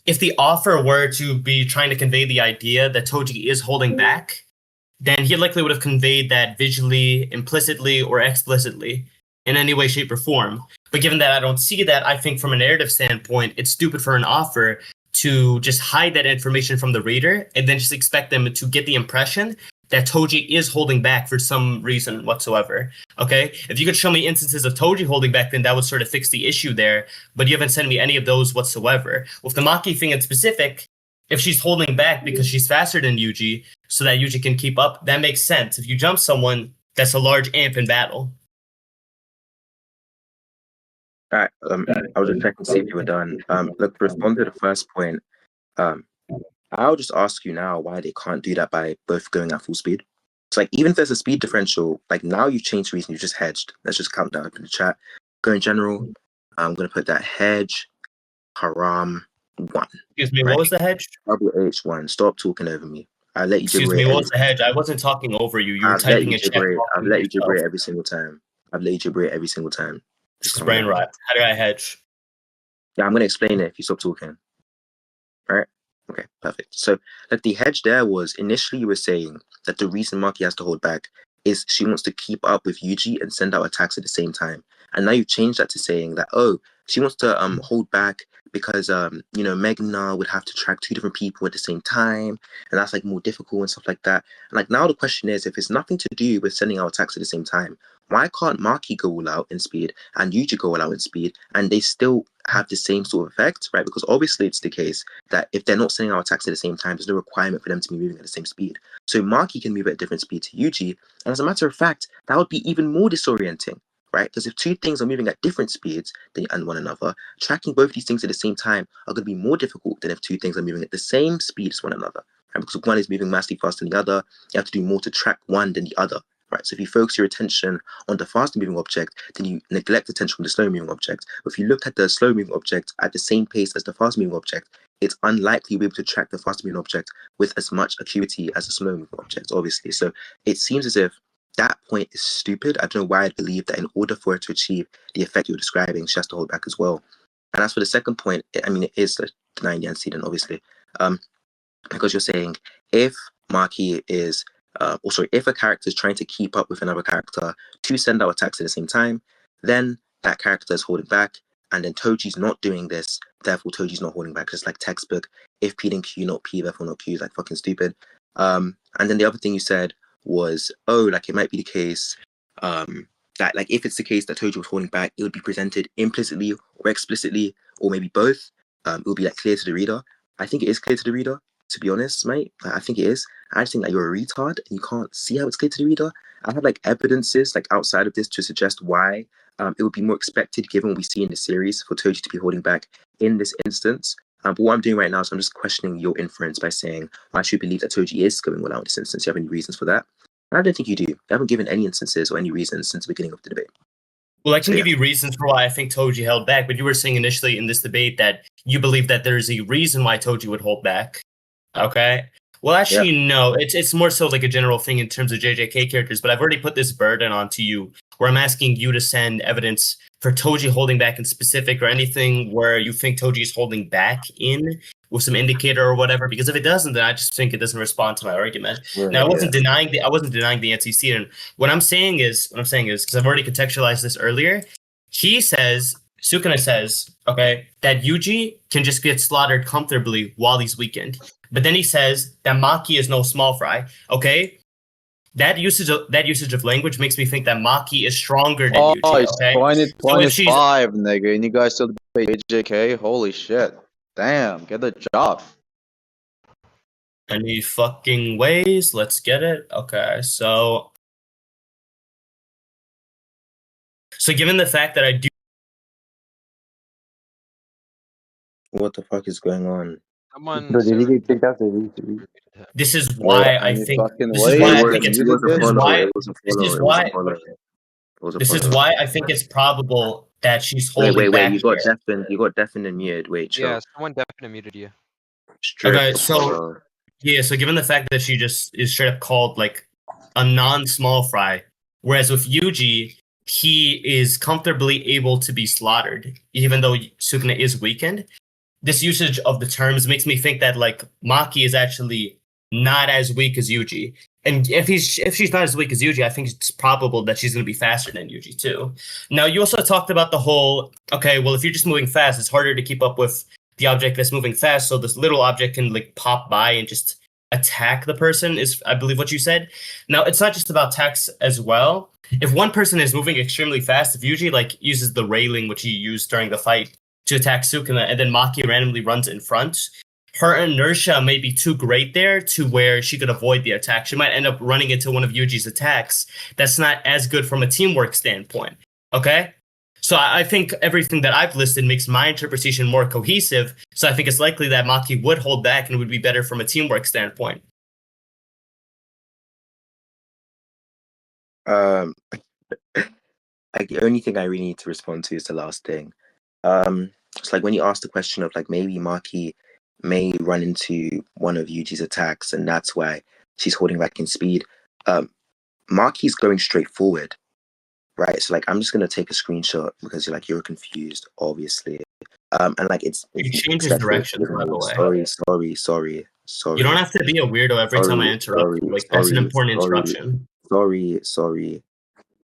if the author were to be trying to convey the idea that Toji is holding back, then he likely would have conveyed that visually, implicitly, or explicitly in any way, shape, or form. But given that I don't see that, I think from a narrative standpoint, it's stupid for an author to just hide that information from the reader and then just expect them to get the impression that Toji is holding back for some reason whatsoever. Okay? If you could show me instances of Toji holding back, then that would sort of fix the issue there, but you haven't sent me any of those whatsoever. With the Maki thing in specific, if she's holding back because she's faster than Yuji, so that Yuji can keep up, that makes sense. If you jump someone, that's a large amp in battle. All right. I was just checking to see if you were done. Look, to respond to the first point. I'll just ask you now why they can't do that by both going at full speed. It's like even if there's a speed differential, like now you've changed reason, you've just hedged. Let's just count that up in the chat. Go in general. I'm gonna put that hedge, Haram 1. Excuse me, what was the hedge? WH1. Stop talking over me. I let you Excuse me, what was the hedge? I wasn't talking over you. You were typing in chat. I've let you gibberish every single time. This is brain rot. How do I hedge? Yeah, I'm gonna explain it if you stop talking. Right? Okay, perfect. So, like the hedge there was initially you were saying that the reason Maki has to hold back is she wants to keep up with Yuji and send out attacks at the same time. And now you've changed that to saying that she wants to hold back because Megna would have to track 2 different people at the same time, and that's like more difficult and stuff like that. And like now the question is, if it's nothing to do with sending out attacks at the same time, why can't Maki go all out in speed and Yuji go all out in speed and they still have the same sort of effect, right? Because obviously it's the case that if they're not sending out attacks at the same time, there's no requirement for them to be moving at the same speed. So Maki can move at a different speed to Yuji, and as a matter of fact, that would be even more disorienting, right? Because if 2 things are moving at different speeds than one another, tracking both these things at the same time are going to be more difficult than if 2 things are moving at the same speed as one another, right? Because one is moving massively faster than the other, you have to do more to track one than the other. Right, so if you focus your attention on the fast moving object, then you neglect attention on the slow moving object. But if you look at the slow moving object at the same pace as the fast moving object, it's unlikely you'll be able to track the fast moving object with as much acuity as the slow moving object, obviously. So it seems as if that point is stupid. I don't know why I believe that in order for her to achieve the effect you're describing, she has to hold back as well. And as for the second point, I mean, it is denying the antecedent, obviously, because you're saying if Maki is if a character is trying to keep up with another character to send out attacks at the same time, then that character is holding back, and then Toji's not doing this, therefore Toji's not holding back. Just like textbook, if P then Q, not P, therefore not Q, is like fucking stupid. And then the other thing you said was, like it might be the case that like if it's the case that Toji was holding back, it would be presented implicitly or explicitly, or maybe both. It would be like clear to the reader. I think it is clear to the reader, to be honest, mate. I think it is. I just think that you're a retard and you can't see how it's clear to the reader. I have like evidences like outside of this to suggest why it would be more expected, given what we see in the series, for Toji to be holding back in this instance. But what I'm doing right now is I'm just questioning your inference by saying, I should believe that Toji is going all out in this instance. Do you have any reasons for that? And I don't think you do. You haven't given any instances or any reasons since the beginning of the debate. Well, I can give you reasons for why I think Toji held back, but you were saying initially in this debate that you believe that there's a reason why Toji would hold back. Okay. Well, actually, no. It's more so like a general thing in terms of JJK characters, but I've already put this burden onto you, where I'm asking you to send evidence for Toji holding back in specific, or anything where you think Toji is holding back in with some indicator or whatever. Because if it doesn't, then I just think it doesn't respond to my argument. Now, I wasn't denying the antecedent. What I'm saying is because I've already contextualized this earlier. Sukuna says, okay, that Yuji can just get slaughtered comfortably while he's weakened. But then he says that Maki is no small fry. Okay, that usage of language makes me think that Maki is stronger than Yuji. Okay, 25, nigga, and you guys still debate JK? Holy shit! Damn, get the job. Any fucking ways? Let's get it. Okay, so given the fact that I do. What the fuck is going on? This is why I think. This is why I think it's probable that she's holding back. You got deafened and muted. Wait, chill. Yeah, someone definitely muted you. Okay, so given the fact that she just is straight up called like a non-small fry, whereas with Yuji, he is comfortably able to be slaughtered, even though Sukuna is weakened. This usage of the terms makes me think that like Maki is actually not as weak as Yuji. And if she's not as weak as Yuji, I think it's probable that she's going to be faster than Yuji too. Now, you also talked about the whole, okay, well, if you're just moving fast, it's harder to keep up with the object that's moving fast. So this little object can like pop by and just attack the person is, I believe, what you said. Now, it's not just about attacks as well. If one person is moving extremely fast, if Yuji like uses the railing, which he used during the fight, to attack Sukuna, and then Maki randomly runs in front, her inertia may be too great there to where she could avoid the attack. She might end up running into one of Yuji's attacks. That's not as good from a teamwork standpoint. Okay? So I think everything that I've listed makes my interpretation more cohesive. So I think it's likely that Maki would hold back and would be better from a teamwork standpoint. Like the only thing I really need to respond to is the last thing. It's like when you ask the question of like maybe Maki may run into one of Yuji's attacks and that's why she's holding back in speed. Maki's going straight forward, right? So like I'm just gonna take a screenshot because you're confused, obviously. And like it's He changes directions, by the way. Sorry. You don't have to be a weirdo every time I interrupt you. Like that's an important interruption. Sorry.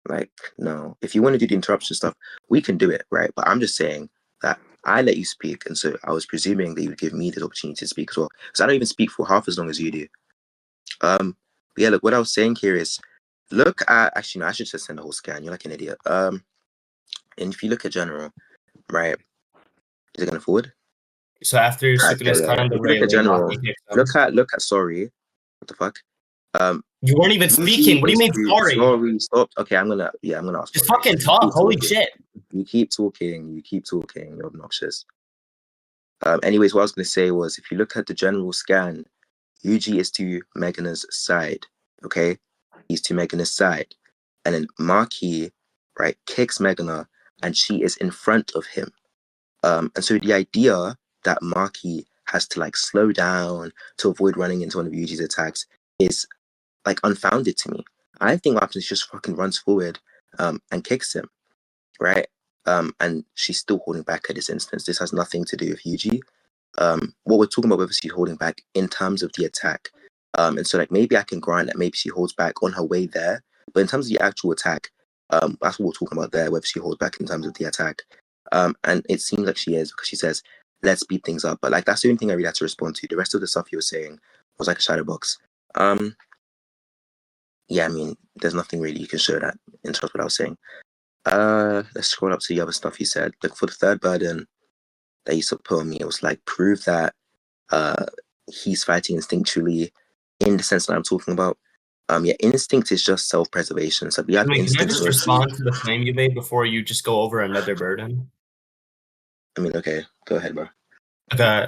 Like, no. If you want to do the interruption stuff, we can do it, right? But I'm just saying that I let you speak, and so I was presuming that you would give me the opportunity to speak as well. Because I don't even speak for half as long as you do. But yeah, look, what I was saying here is look at actually no, I should just send the whole scan. You're like an idiot. And if you look at general, right? Is it gonna forward? So after Sukuna's cut on the If you look at general, look at sorry. What the fuck? You weren't even speaking. What do you mean sorry? Sorry, stop. Okay, I'm gonna ask. Just fucking talk. Holy shit. You keep talking. You're obnoxious. Anyways, what I was gonna say was if you look at the general scan, Yuji is to Megana's side. Okay? He's to Megana's side. And then Maki, right, kicks Megana and she is in front of him. And so the idea that Maki has to like slow down to avoid running into one of Yuji's attacks is like unfounded to me. I think what happens is just fucking runs forward and kicks him, right? And she's still holding back at this instance. This has nothing to do with Yuji. What we're talking about whether she's holding back in terms of the attack. And so like maybe I can grant that maybe she holds back on her way there, but in terms of the actual attack, that's what we're talking about there, whether she holds back in terms of the attack. And it seems like she is because she says, let's speed things up. But like that's the only thing I really had to respond to. The rest of the stuff you were saying was like a shadow box. Yeah, I mean, there's nothing really you can show that in terms of what I was saying. Let's scroll up to the other stuff you said. Like for the third burden that you put on me, it was like prove that he's fighting instinctually in the sense that I'm talking about. Yeah, instinct is just self-preservation. So we have instinct. Can I just respond to the claim you made before you just go over another burden? I mean, okay, go ahead, bro. Okay.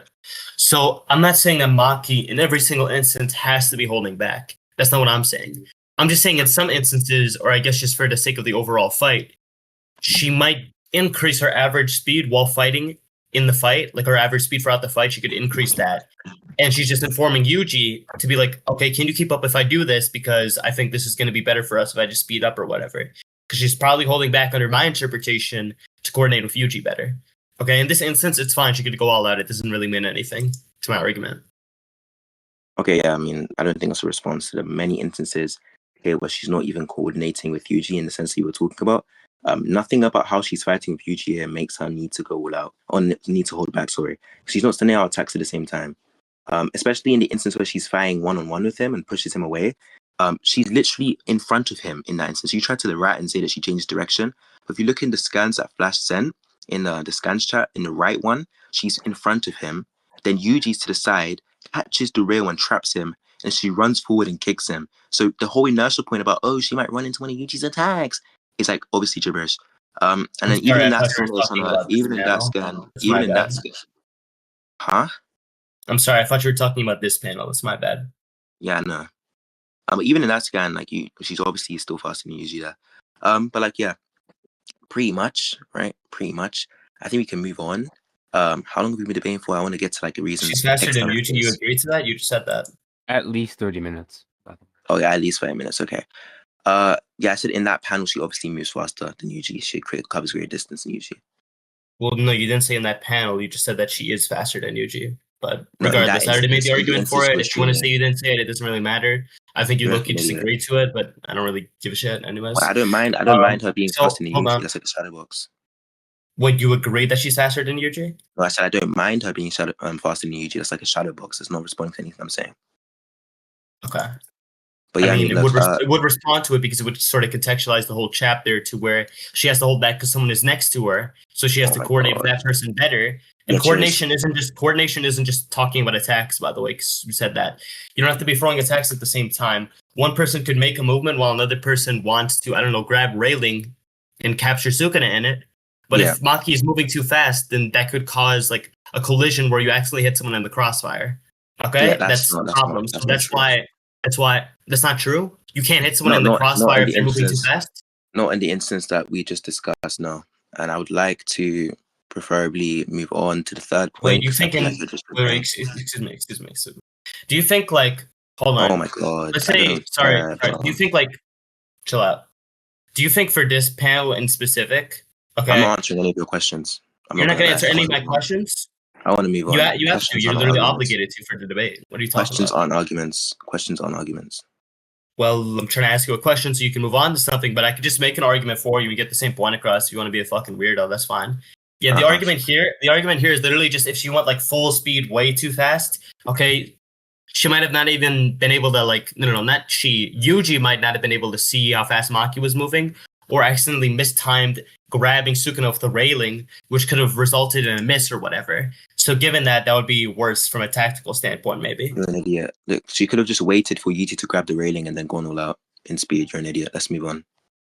So I'm not saying that Maki in every single instance has to be holding back. That's not what I'm saying. I'm just saying in some instances, or I guess just for the sake of the overall fight, she might increase her average speed while fighting in the fight. Like her average speed throughout the fight, she could increase that. And she's just informing Yuji to be like, okay, can you keep up if I do this? Because I think this is going to be better for us if I just speed up or whatever. Because she's probably holding back under my interpretation to coordinate with Yuji better. Okay, in this instance, it's fine. She could go all out. It doesn't really mean anything to my argument. Okay, yeah, I mean, I don't think that's a response to the many instances here where she's not even coordinating with Yuji in the sense that you were talking about. Nothing about how she's fighting with Yuji here makes her need to go all out, or need to hold back, sorry. She's not sending out attacks at the same time. Especially in the instance where she's fighting one-on-one with him and pushes him away. She's literally in front of him in that instance. You try to the right and say that she changed direction. But if you look in the scans that Flash sent, in the scans chat, in the right one, she's in front of him. Then Yuji's to the side, catches the rear one, traps him, and she runs forward and kicks him. So the whole inertial point about, oh, she might run into one of Yuji's attacks is like obviously gibberish. And then even in that scan, huh? I'm sorry, I thought you were talking about this panel. It's my bad. Yeah, no. Even in that scan, like she's obviously still faster than Yuji there. But like, yeah, pretty much, right? Pretty much. I think we can move on. How long have we been debating for? I want to get to like the reasons. She's faster than Yuji. You agree to that? You just said that. At least 30 minutes. Oh yeah, at least 30 minutes. Okay. Yeah, I said in that panel she obviously moves faster than Yuji. She covers greater distance than Yuji. Well, no, you didn't say in that panel. You just said that she is faster than Yuji. But regardless, I already made the argument for it. If you want to say you didn't say it, it doesn't really matter. I think you look, you disagree to it, but I don't really give a shit anyways. Well, I don't mind her being faster than Yuji. That's like a shadow box. Would you agree that she's faster than Yuji? No, I said I don't mind her being faster than Yuji. That's like a shadow box. It's not responding to anything I'm saying. Okay. But yeah, I mean, it would respond to it because it would sort of contextualize the whole chapter to where she has to hold back because someone is next to her, so she has to coordinate with that person better. And coordination isn't just talking about attacks, by the way, because we said that. You don't have to be throwing attacks at the same time. One person could make a movement while another person wants to, I don't know, grab railing and capture Sukuna in it. But Yeah. if Maki is moving too fast, then that could cause like a collision where you actually hit someone in the crossfire. Okay, Yeah, that's the that's problem. not So that's not true. that's why that's not true. You can't hit someone No, in the not crossfire in if the they're moving too instance, fast. not in the instance that we just discussed. No, and I would like to preferably move on to the third Wait, point you because I think feel in like you're just wait, repeating. excuse me. Do you think like hold Oh on? my god, Let's I say don't sorry. care, Do you bro. think like chill out? Do you think for this panel in specific? I'm Okay, not answering any of your questions. I'm you're not not gonna gonna lie. answer I any want of to my move on. questions. I want to move on. You have to. Questions You're aren't literally arguments. obligated to for the debate. What are you talking Questions about? aren't arguments. Questions aren't arguments. Well, I'm trying to ask you a question so you can move on to something, but I could just make an argument for you and get the same point across. If you want to be a fucking weirdo, that's fine. Yeah, the argument here is literally just if she went like full speed way too fast, okay, she might have not even been able to like not she. Yuji might not have been able to see how fast Maki was moving, or accidentally mistimed grabbing Sukuna with the railing, which could have resulted in a miss or whatever. So given that, that would be worse from a tactical standpoint, maybe. You're an idiot. Look, she could have just waited for Yuji to grab the railing and then gone all out in speed. You're an idiot. Let's move on.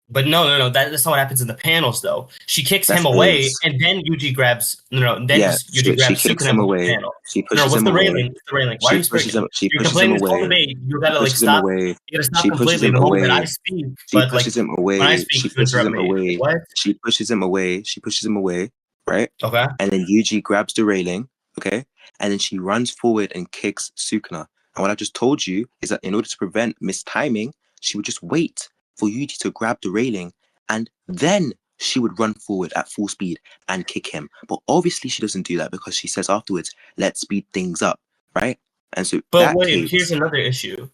But no, that's not what happens in the panels, though. She kicks That him away, is. and then Yuji grabs then Yeah, Yuji she grabs kicks Sukuna him with the away. panel. She No, pushes what's him the away. railing? What's the railing? Why are She you pushes speaking? him. She You're pushes him complaining this whole away. debate. You She gotta like pushes him stop. away. You gotta stop She pushes completely him the moment that I away. speak. She But like pushes him when I away. speak, She you pushes interrupt him me. away. What? She pushes him away. She pushes him away. Right. Okay. And then Yuji grabs the railing. Okay. And then she runs forward and kicks Sukuna. And what I just told you is that in order to prevent mistiming, she would just wait for Yuji to grab the railing, and then she would run forward at full speed and kick him. But obviously she doesn't do that because she says afterwards, let's speed things up, right? And so But that wait, case, here's another issue.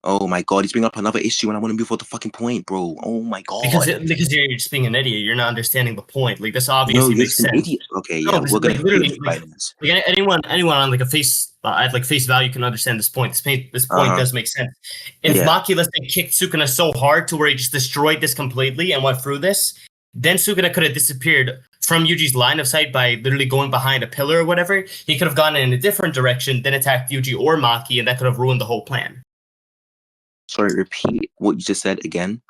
oh my god, he's bringing up another issue and I want to move on to the fucking point, bro. Oh my Because god. because you're just being an idiot. You're not understanding the point. Like this No, obviously you're makes just an sense. idiot. Okay, No, yeah, this we're is like gonna literally like violence. anyone on like a face at like face value can understand this point. This point does make sense. If Yeah. Maki, let's say, kicked Sukuna so hard to where he just destroyed this completely and went through this, then Sukuna could have disappeared from Yuji's line of sight by literally going behind a pillar or whatever. He could have gone in a different direction, then attacked Yuji or Maki, and that could have ruined the whole plan. Sorry, repeat what you just said again.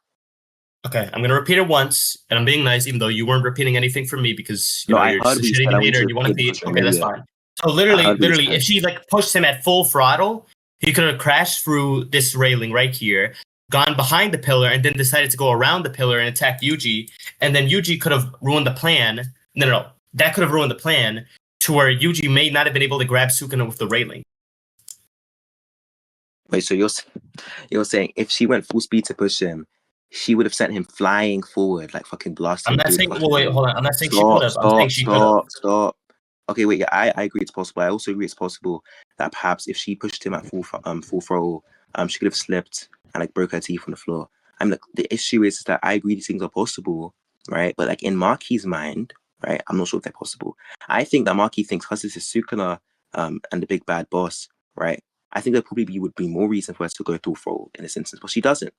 Okay, I'm gonna repeat it once, and I'm being nice, even though you weren't repeating anything from me because No, I you're heard just a what you shitty said. I want debater you and to you want to repeat feed. because you're an Okay, that's idiot. fine. So I heard what you literally, said. if she like pushed him at full throttle, he could have crashed through this railing right here, gone behind the pillar, and then decided to go around the pillar and attack Yuji. And then Yuji could have ruined the plan. No, that could have ruined the plan to where Yuji may not have been able to grab Sukuna with the railing. Wait, so you're saying if she went full speed to push him, she would have sent him flying forward, like fucking blasting I'm not through the saying. fucking. Well, wait, hold on. I'm not saying she could Stop! have. I'm saying Stop! she could have. Stop! Okay, wait. Yeah, I agree it's possible. I also agree it's possible that perhaps if she pushed him at full throttle, she could have slipped and like broke her teeth on the floor. I mean, like, the issue is that I agree these things are possible, right? But like in Maki's mind, right? I'm not sure if they're possible. I think that Maki thinks because this is Sukuna, and the big bad boss, right? I think there probably would be more reason for her to go through throttle in this instance, but she doesn't.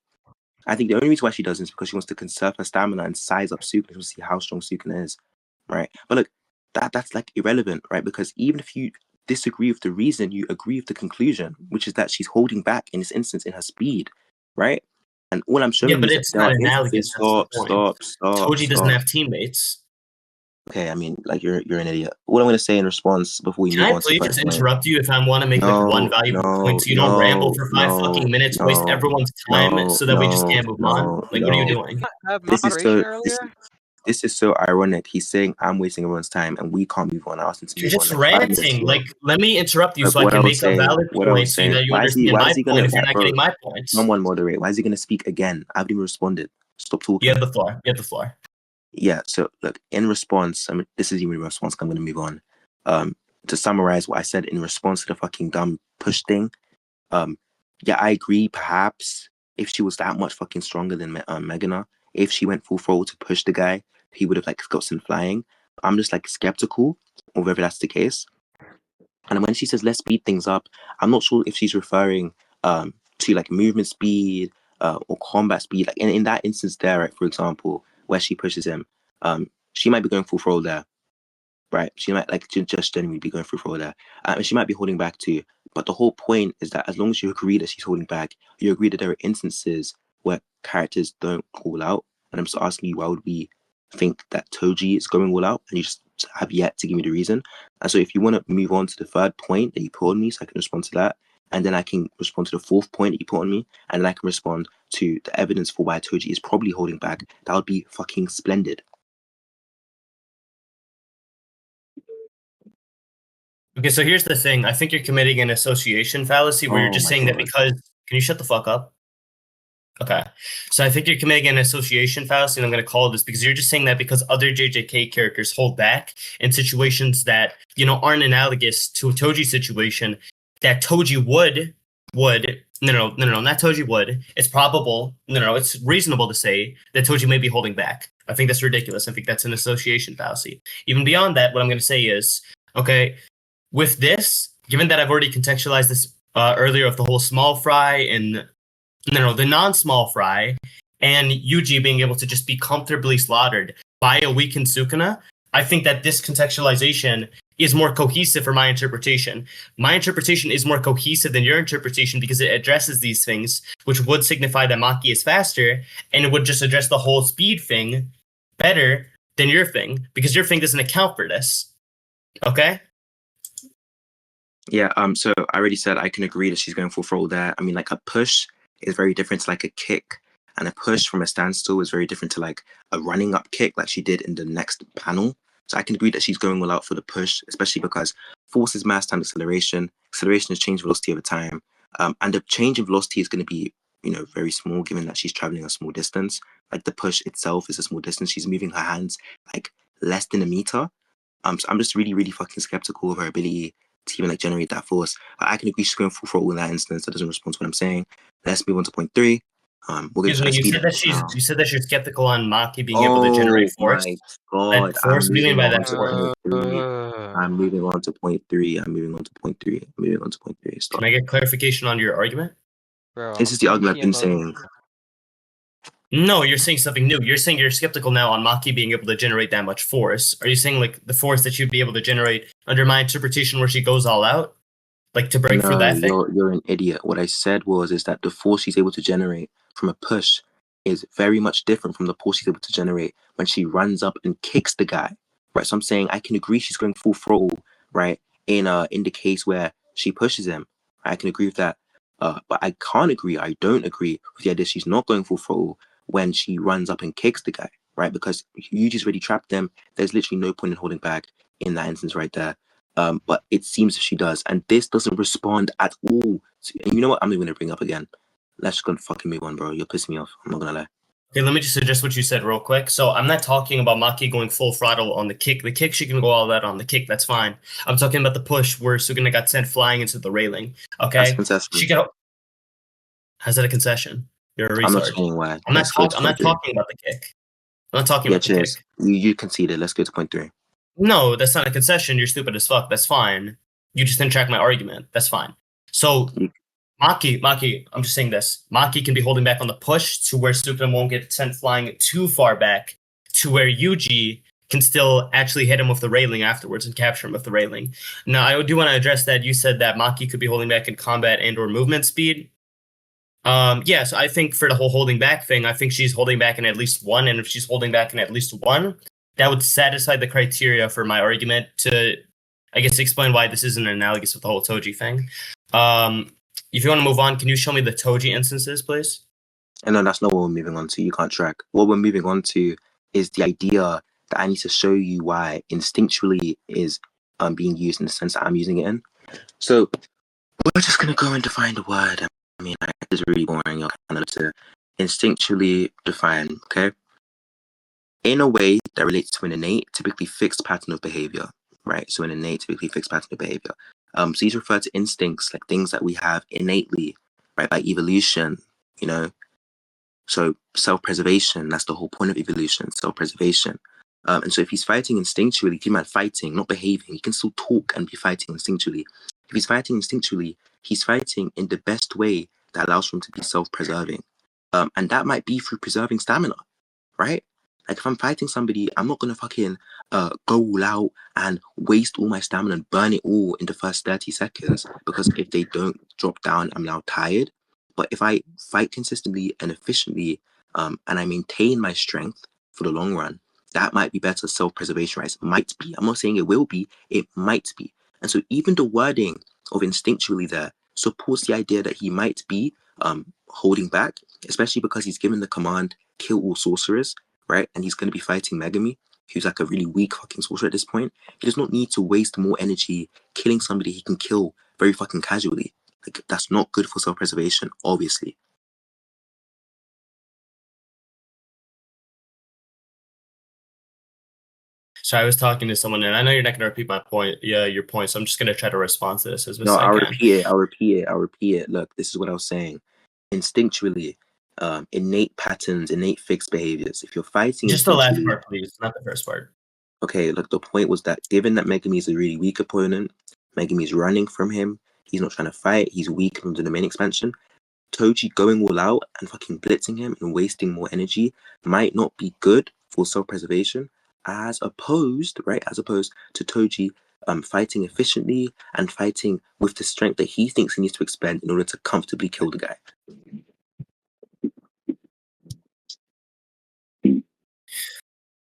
I think the only reason why she doesn't is because she wants to conserve her stamina and size up Sukuna to see how strong Sukuna is, right? But look, that's like irrelevant, right? Because even if you disagree with the reason, you agree with the conclusion, which is that she's holding back in this instance in her speed, right? And all I'm Yeah, showing you but is that it's there not are analogous. instances. That's the Stop! point. Stop! Stop! Toji doesn't Stop! have teammates. Okay, I mean, like you're an idiot. What I'm gonna say in response before we Can move I on to the please first just point. interrupt you if I want to make like one valuable point so you don't ramble for 5 fucking minutes, waste everyone's time so that we just can't move on? Like, what are you Did doing? we not have This is moderation so. earlier? This is so ironic. He's saying I'm wasting everyone's time and we can't move on. I asked him to You're move on just like 5 minutes ranting. ago. Like, let me interrupt you But so I what I can was make a saying, valid point so that you why is he understand my gonna, point if you're like, not bro, getting my points. someone moderate. Why is he gonna speak again? I haven't even responded. Stop talking. You have the floor. You have the floor. Yeah, so look, in response, I mean, this is even a response. I'm gonna move on. To summarize what I said in response to the fucking dumb push thing. Yeah, I agree. Perhaps if she was that much fucking stronger than Megana, if she went full throttle to push the guy, he would have like got some flying. I'm just like skeptical of whether that's the case. And when she says let's speed things up, I'm not sure if she's referring to like movement speed or combat speed. Like in that instance there, right, for example, where she pushes him, she might be going full throttle there, right? She might like just genuinely be going full throttle there. And she might be holding back too. But the whole point is that as long as you agree that she's holding back, you agree that there are instances where characters don't call out. And I'm just asking you, why would we think that Toji is going all out, and you just have yet to give me the reason. And so if you want to move on to the third point that you put on me, so I can respond to that, and then I can respond to the fourth point that you put on me, and then I can respond to the evidence for why Toji is probably holding back, that would be fucking splendid. Okay, so here's the thing. I think you're committing an association fallacy where you're Oh just my saying that God. because... Can you shut the fuck up? Okay. So I think you're committing an association fallacy, and I'm going to call this because you're just saying that because other JJK characters hold back in situations that, aren't analogous to a Toji situation, that Toji would, no, not Toji would. It's probable, it's reasonable to say that Toji may be holding back. I think that's ridiculous. I think that's an association fallacy. Even beyond that, what I'm going to say is, okay, with this, given that I've already contextualized this earlier of the whole small fry and the non-small fry, and Yuji being able to just be comfortably slaughtered by a weakened Sukuna, I think that this contextualization is more cohesive for my interpretation. My interpretation is more cohesive than your interpretation because it addresses these things, which would signify that Maki is faster, and it would just address the whole speed thing better than your thing, because your thing doesn't account for this. Okay? Yeah, so I already said I can agree that she's going full throttle there. I mean, like, a push is very different to like a kick, and a push from a standstill is very different to like a running up kick like she did in the next panel. So I can agree that she's going all out for the push, especially because force is mass times acceleration. Acceleration is change velocity over time. And the change in velocity is going to be, very small given that she's traveling a small distance. Like the push itself is a small distance. She's moving her hands like less than a meter. So I'm just really, really fucking skeptical of her ability to even like generate that force. I can agree she's going full throttle in that instance. That doesn't respond to what I'm saying. Let's move on to point 3. We're going to try to You speed said it that up now. you said that you're skeptical on Maki being able to generate force. My God. Force, what do you mean by that to force? point 3. I'm moving on to point 3. Stop. Can I get clarification on your argument? Bro, This is the argument I've been saying. No, you're saying something new. You're saying you're skeptical now on Maki being able to generate that much force. Are you saying like the force that she'd be able to generate under my interpretation where she goes all out? Like to break through that thing? You're an idiot. What I said is that the force she's able to generate from a push is very much different from the force she's able to generate when she runs up and kicks the guy. Right. So I'm saying I can agree she's going full throttle, right? In the case where she pushes him. I can agree with that. But I don't agree with the idea she's not going full throttle when she runs up and kicks the guy, right? Because you just already trapped them. There's literally no point in holding back in that instance right there. But it seems she does, and this doesn't respond at all. And you know what? I'm even gonna bring up again. Let's just go fucking move on, bro. You're pissing me off. I'm not gonna lie. Okay, let me just suggest what you said real quick. So I'm not talking about Maki going full throttle on the kick. The kick, she can go all that on the kick. That's fine. I'm talking about the push where Sukuna got sent flying into the railing. Okay, That's concession. she got. How's that a concession? You're a I'm not retard. saying why. I'm not talking about the kick. I'm not talking about the kick. You conceded. Let's go to point 3. No, that's not a concession. You're stupid as fuck. That's fine. You just didn't track my argument. That's fine. So, Maki, I'm just saying this. Maki can be holding back on the push to where Sukuna won't get sent flying too far back to where Yuji can still actually hit him with the railing afterwards and capture him with the railing. Now, I do want to address that. You said that Maki could be holding back in combat and or movement speed. Yeah, so I think for the whole holding back thing, I think she's holding back in at least 1, and if she's holding back in at least 1, that would satisfy the criteria for my argument to, I guess, explain why this isn't analogous with the whole Toji thing. If you want to move on, can you show me the Toji instances, please? And no, that's not what we're moving on to. You can't track. What we're moving on to is the idea that I need to show you why instinctually is being used in the sense that I'm using it in. So we're just gonna go and define the word. I mean, it's really boring. You're kind of to instinctually define, okay? In a way that relates to an innate, typically fixed pattern of behavior, right? So an innate, typically fixed pattern of behavior. So these refer to instincts, like things that we have innately, right? By evolution, So self-preservation, that's the whole point of evolution, self-preservation. And so if he's fighting instinctually, keep in mind fighting, not behaving. He can still talk and be fighting instinctually. If he's fighting instinctually, he's fighting in the best way that allows for him to be self-preserving. And that might be through preserving stamina, right? Like if I'm fighting somebody, I'm not gonna fucking go all out and waste all my stamina and burn it all in the first 30 seconds, because if they don't drop down, I'm now tired. But if I fight consistently and efficiently, and I maintain my strength for the long run, that might be better self-preservation, right? It might be. I'm not saying it will be. It might be. And so even the wording of instinctually there supports the idea that he might be holding back, especially because he's given the command, kill all sorcerers, right? And he's going to be fighting Megami, who's like a really weak fucking sorcerer at this point. He does not need to waste more energy killing somebody he can kill very fucking casually. Like, that's not good for self-preservation, obviously. So I was talking to someone, and I know you're not going to repeat my point. Yeah, your point. So I'm just going to try to respond to this as best No, I I'll can. repeat it. Look, this is what I was saying. Instinctually, innate patterns, innate fixed behaviors. If you're fighting Just the last instinctually, part, please, not the first part. okay, look, the point was that given that Megami is a really weak opponent, Megami is running from him, he's not trying to fight, he's weak from the main expansion, Toji going all out and fucking blitzing him and wasting more energy might not be good for self-preservation, as opposed to Toji fighting efficiently and fighting with the strength that he thinks he needs to expend in order to comfortably kill the guy.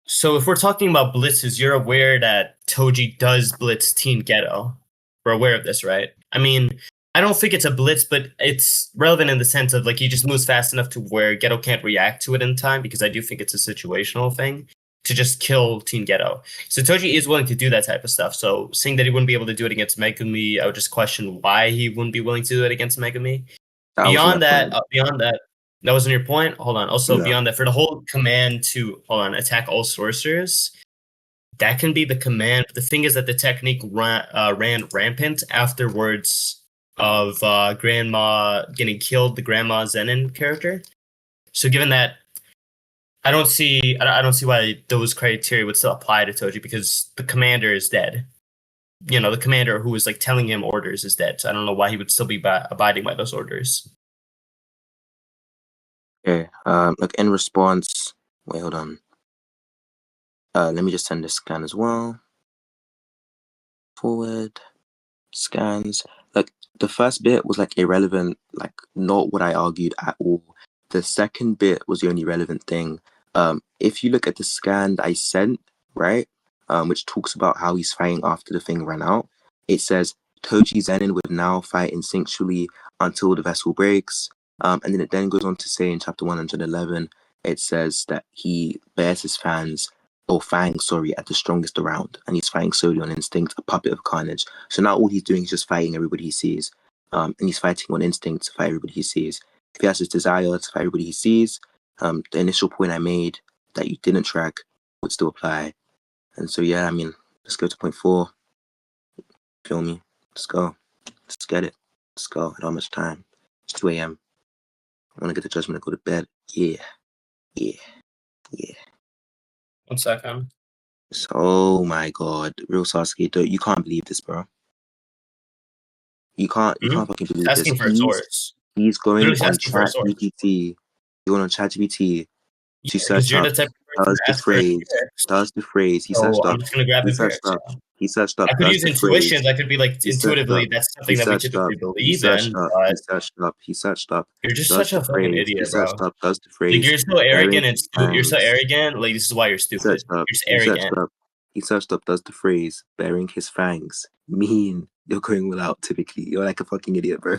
So if we're talking about blitzes, you're aware that Toji does blitz Team Ghetto. We're aware of this, right? I mean, I don't think it's a blitz, but it's relevant in the sense of like he just moves fast enough to where Ghetto can't react to it in time, because I do think it's a situational thing to just kill Team Ghetto. So Toji is willing to do that type of stuff. So saying that he wouldn't be able to do it against Megumi, I would just question why he wouldn't be willing to do it against Megumi. Beyond that, that wasn't your point. Hold on. Also, No. beyond that, for the whole command to attack all sorcerers, that can be the command. The thing is that the technique ran rampant afterwards of Grandma getting killed, the Grandma Zenin character. So, given that, I don't see why those criteria would still apply to Toji, because the commander is dead. You know, the commander who was like telling him orders is dead. So I don't know why he would still be abiding by those orders. Okay, look, in response, wait, hold on. Let me just send this scan as well. Forward, scans. Like, the first bit was like irrelevant, like not what I argued at all. The second bit was the only relevant thing. If you look at the scan that I sent, right, which talks about how he's fighting after the thing ran out, it says Toji Zenin would now fight instinctually until the vessel breaks. And then it then goes on to say in chapter 111, it says that he bears his fangs at the strongest around, and he's fighting solely on instinct, a puppet of carnage. So now all he's doing is just fighting everybody he sees, and he's fighting on instinct to fight everybody he sees. If he has his desire to fight everybody he sees, the initial point I made that you didn't track would still apply. And so yeah, I mean, let's go to point 4. Feel me? Let's go. Let's get it. Let's go. I don't have much time. It's 2 a.m. I want to get the judgment and go to bed. Yeah. 1 second. So, oh my god, real Sasuke, you can't believe this, bro. You can't fucking believe this. Asking for a source. He's going Literally on asking for a source. ChatGPT. Going on ChatGPT to Yeah, search you're up. the type of person to ask for a text. Does the phrase. He So searched I'm up. just gonna grab He the searched text. up. He searched up. I could Does use the intuitions. phrase. I could be like He searched intuitively, up. that's He something that we searched up. typically He believe searched in. up. But He searched up. He searched up. you're just Does such a the fucking phrase. idiot, He bro. searched up. Does the Like, phrase. you're so arrogant and you're so fangs. arrogant. Like, this is why you're He stupid. searched You're up. just He searched arrogant. up. He searched up. Does the phrase "bearing his fangs" mean you're going all out? Typically, you're like a fucking idiot, bro.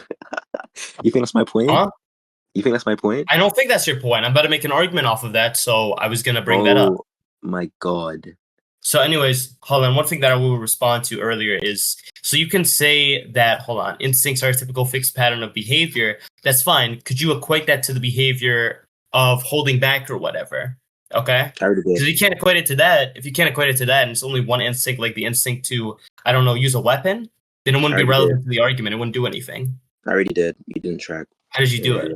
You think that's my point? Huh? You think that's my point? I don't think that's your point. I'm about to make an argument off of that, so I was gonna bring that up. Oh my god. So, anyways, hold on. One thing that I will respond to earlier is, so you can say that, hold on, instincts are a typical fixed pattern of behavior. That's fine. Could you equate that to the behavior of holding back or whatever? Okay? Because you can't equate it to that. If you can't equate it to that, and it's only one instinct, like the instinct to, I don't know, use a weapon, then it wouldn't be relevant to the argument. It wouldn't do anything. I already did. You didn't track. How did you do it?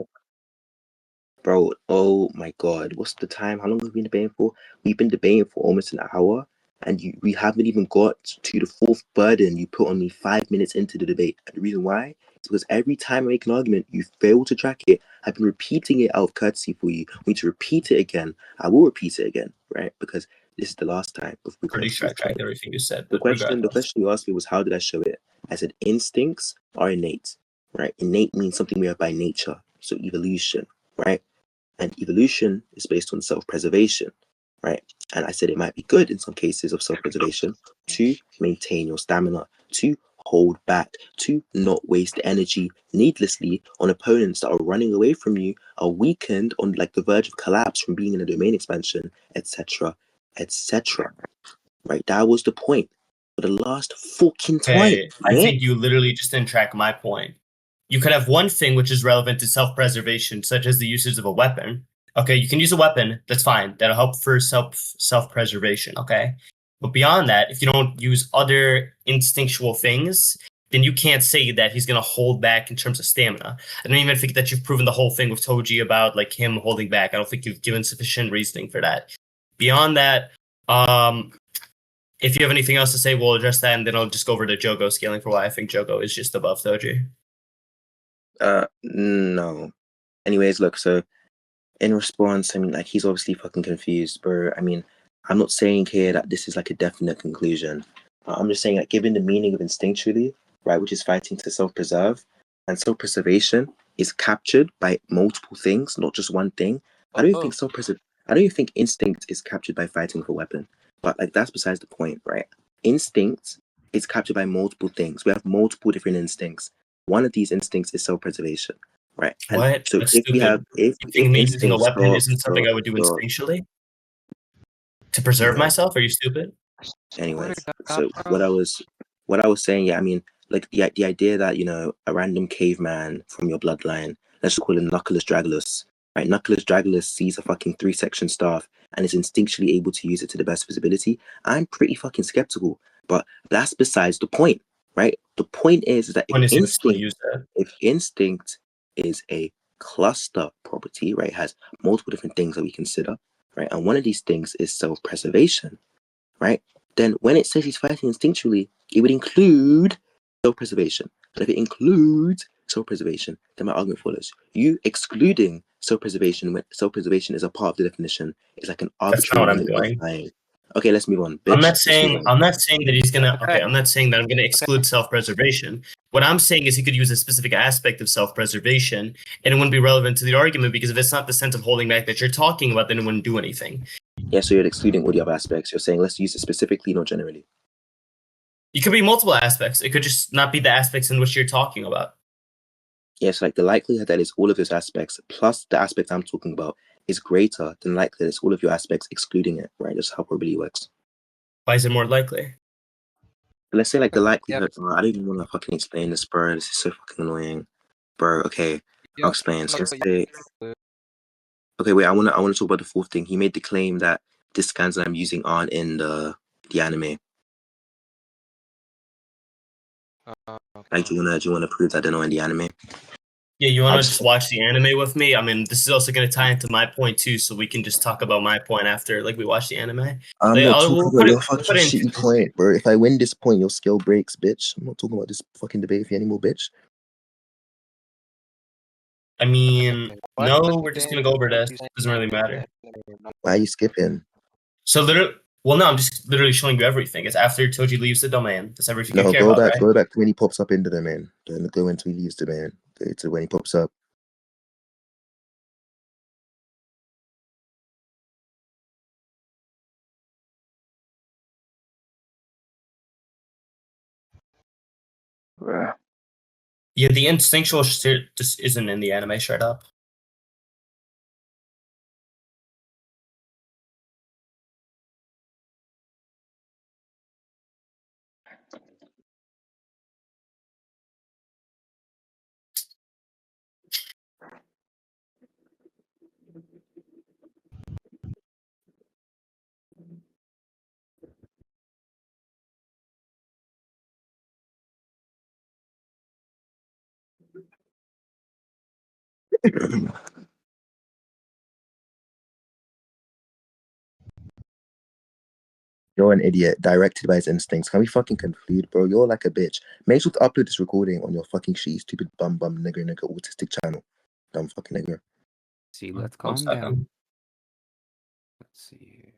Bro, oh my god. What's the time? How long have we been debating for? We've been debating for almost an hour, and we haven't even got to the fourth burden you put on me 5 minutes into the debate. And the reason why is because every time I make an argument, you fail to track it. I've been repeating it out of courtesy for you. We need to repeat it again. I will repeat it again, right? Because this is the last time. Pretty sure I tracked everything you said. The question you asked me was, how did I show it? I said instincts are innate, right? Innate means something we have by nature. So evolution, right? And evolution is based on self-preservation. right? And I said it might be good in some cases of self-preservation to maintain your stamina, to hold back, to not waste energy needlessly on opponents that are running away from you, are weakened on like the verge of collapse from being in a domain expansion, etc., etc. Right? That was the point. For the last fucking time, Okay, I think you literally just didn't track my point. You could have one thing which is relevant to self-preservation, such as the usage of a weapon. Okay, you can use a weapon, that's fine. That'll help for self-preservation, okay? But beyond that, if you don't use other instinctual things, then you can't say that he's gonna hold back in terms of stamina. I don't even think that you've proven the whole thing with Toji about like him holding back. I don't think you've given sufficient reasoning for that. Beyond that, if you have anything else to say, we'll address that, and then I'll just go over to Jogo scaling for why I think Jogo is just above Toji. No. Anyways, look, so in response, I mean, like, he's obviously fucking confused, bro. I mean, I'm not saying here that this is like a definite conclusion. I'm just saying that given the meaning of instinctually, right, which is fighting to self-preserve, and self-preservation is captured by multiple things, not just one thing. I don't think I don't even think instinct is captured by fighting with a weapon. But like that's besides the point, right? Instinct is captured by multiple things. We have multiple different instincts. One of these instincts is self-preservation, right? And What? so That's if we stupid. have if You think me using a instincts weapon isn't something I would do stop. instinctually? To preserve Yeah. myself? Are you stupid? Anyways, so what I was saying, yeah, I mean, like the idea that, you know, a random caveman from your bloodline, let's just call him Knuckles Dragulus, right? Knuckles Dragulus sees a fucking 3-section staff and is instinctually able to use it to the best of his ability. I'm pretty fucking skeptical, but that's besides the point, right? The point is that When is he still use that? if instinct is a cluster property, right, it has multiple different things that we consider, right? And one of these things is self-preservation, right? Then when it says he's fighting instinctually, it would include self-preservation. And if it includes self-preservation, then my argument follows. You excluding self-preservation when self-preservation is a part of the definition is like an That's not arbitrary what I'm way of doing. lying. Okay, let's move on. Bitch. I'm not Let's move saying on. I'm not saying that he's gonna Okay. I'm not saying that I'm gonna exclude self-preservation. What I'm saying is he could use a specific aspect of self-preservation and it wouldn't be relevant to the argument because if it's not the sense of holding back that you're talking about, then it wouldn't do anything. Yeah, so you're excluding all the other aspects. You're saying let's use it specifically, not generally. It could be multiple aspects. It could just not be the aspects in which you're talking about. Yes, like the likelihood that it's all of those aspects plus the aspect I'm talking about is greater than the likelihood that it's all of your aspects excluding it, right? That's how probability works. Why is it more likely? Let's say like the likelihood. I don't even want to fucking explain this, bro. This is so fucking annoying, bro. Okay, I'll explain. So let's say, okay, wait. I wanna talk about the fourth thing. He made the claim that the scans that I'm using aren't in the anime. Like, do you wanna prove that they're not in the anime? Yeah, you want to just watch the anime with me? I mean, this is also going to tie into my point too, so we can just talk about my point after, like, we watch the anime. I'm not talking we'll about your we'll fucking it in- shitty point, bro. If I win this point, your skill breaks, bitch. I'm not talking about this fucking debate with you anymore, bitch. I mean, no, we're just going to go over this. It doesn't really matter. Why are you skipping? So literally, well, no, I'm just literally showing you everything. It's after Toji leaves the domain. That's everything you No, care go about, back. right? Go back to when he pops up in the domain. Don't go into he leaves the domain. Go to when he pops up. Yeah, the instinctual shit just isn't in the anime straight up. You're an idiot, directed by his instincts. Can we fucking conclude, bro? You're like a bitch. Make sure to upload this recording on your fucking shitty, stupid bum nigger autistic channel. Dumb fucking nigger. See, let's One calm down. second. Let's see.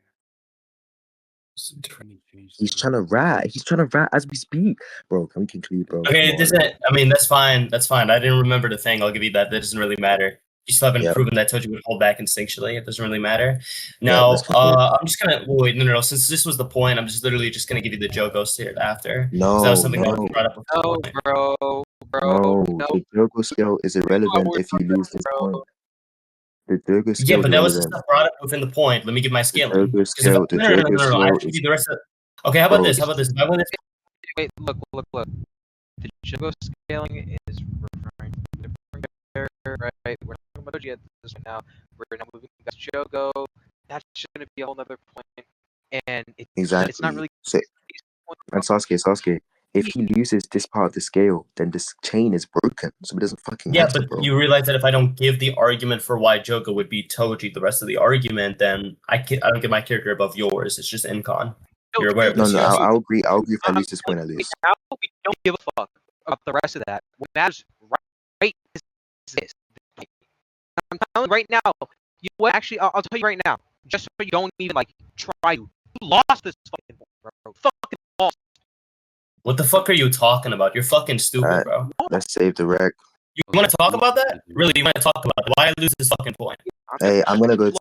He's trying to rat. He's trying to rat as we speak, bro. Can we conclude, bro? Okay, Come it on. doesn't. I mean, that's fine. That's fine. I didn't remember the thing. I'll give you that. That doesn't really matter. You still haven't Yep. proven that Toji would hold back instinctually. It doesn't really matter. Yeah, Now, that's confirmed. I'm just gonna wait. No. Since this was the point, I'm just literally just gonna give you the Jogo scale after. 'Cause No, that was something that no, was brought up before. No, bro. no. No. The Jogo scale is irrelevant we're if you lose this bro. point. The Jogo Yeah, scale is but that was the irrelevant. stuff brought up within the point. Let me give my scaling. Jogo 'Cause if scale, the no. Jogo I scale have to is, give you the rest of. Okay, how about bro, this? How about this? If I win this, Wait, look. The Jogo scaling is referring to a different character, right? We're talking about Toji at this point now. We're now moving back to Jogo. That's gonna be a whole nother point, and it's not exactly. really. So, and Sasuke, if he loses this part of the scale, then this chain is broken. So it doesn't fucking yeah, matter, but bro. you realize that if I don't give the argument for why Jogo would beat Toji, the rest of the argument, then I don't get my character above yours. It's just incon. You're aware of No, this, no, yes? I'll agree. I'll agree if I I'm lose this point, telling I you lose. right now, we don't give a fuck about the rest of that. What matters right is this. I'm telling you right now. You know what? Actually, I'll tell you right now. Just so you don't even like try to. You lost this fucking point, bro. Fucking lost. What the fuck are you talking about? You're fucking stupid, Alright. bro. Let's save the wreck. You want to talk about that? Really, you want to talk about it? Why I lose this fucking point? Hey, I'm gonna go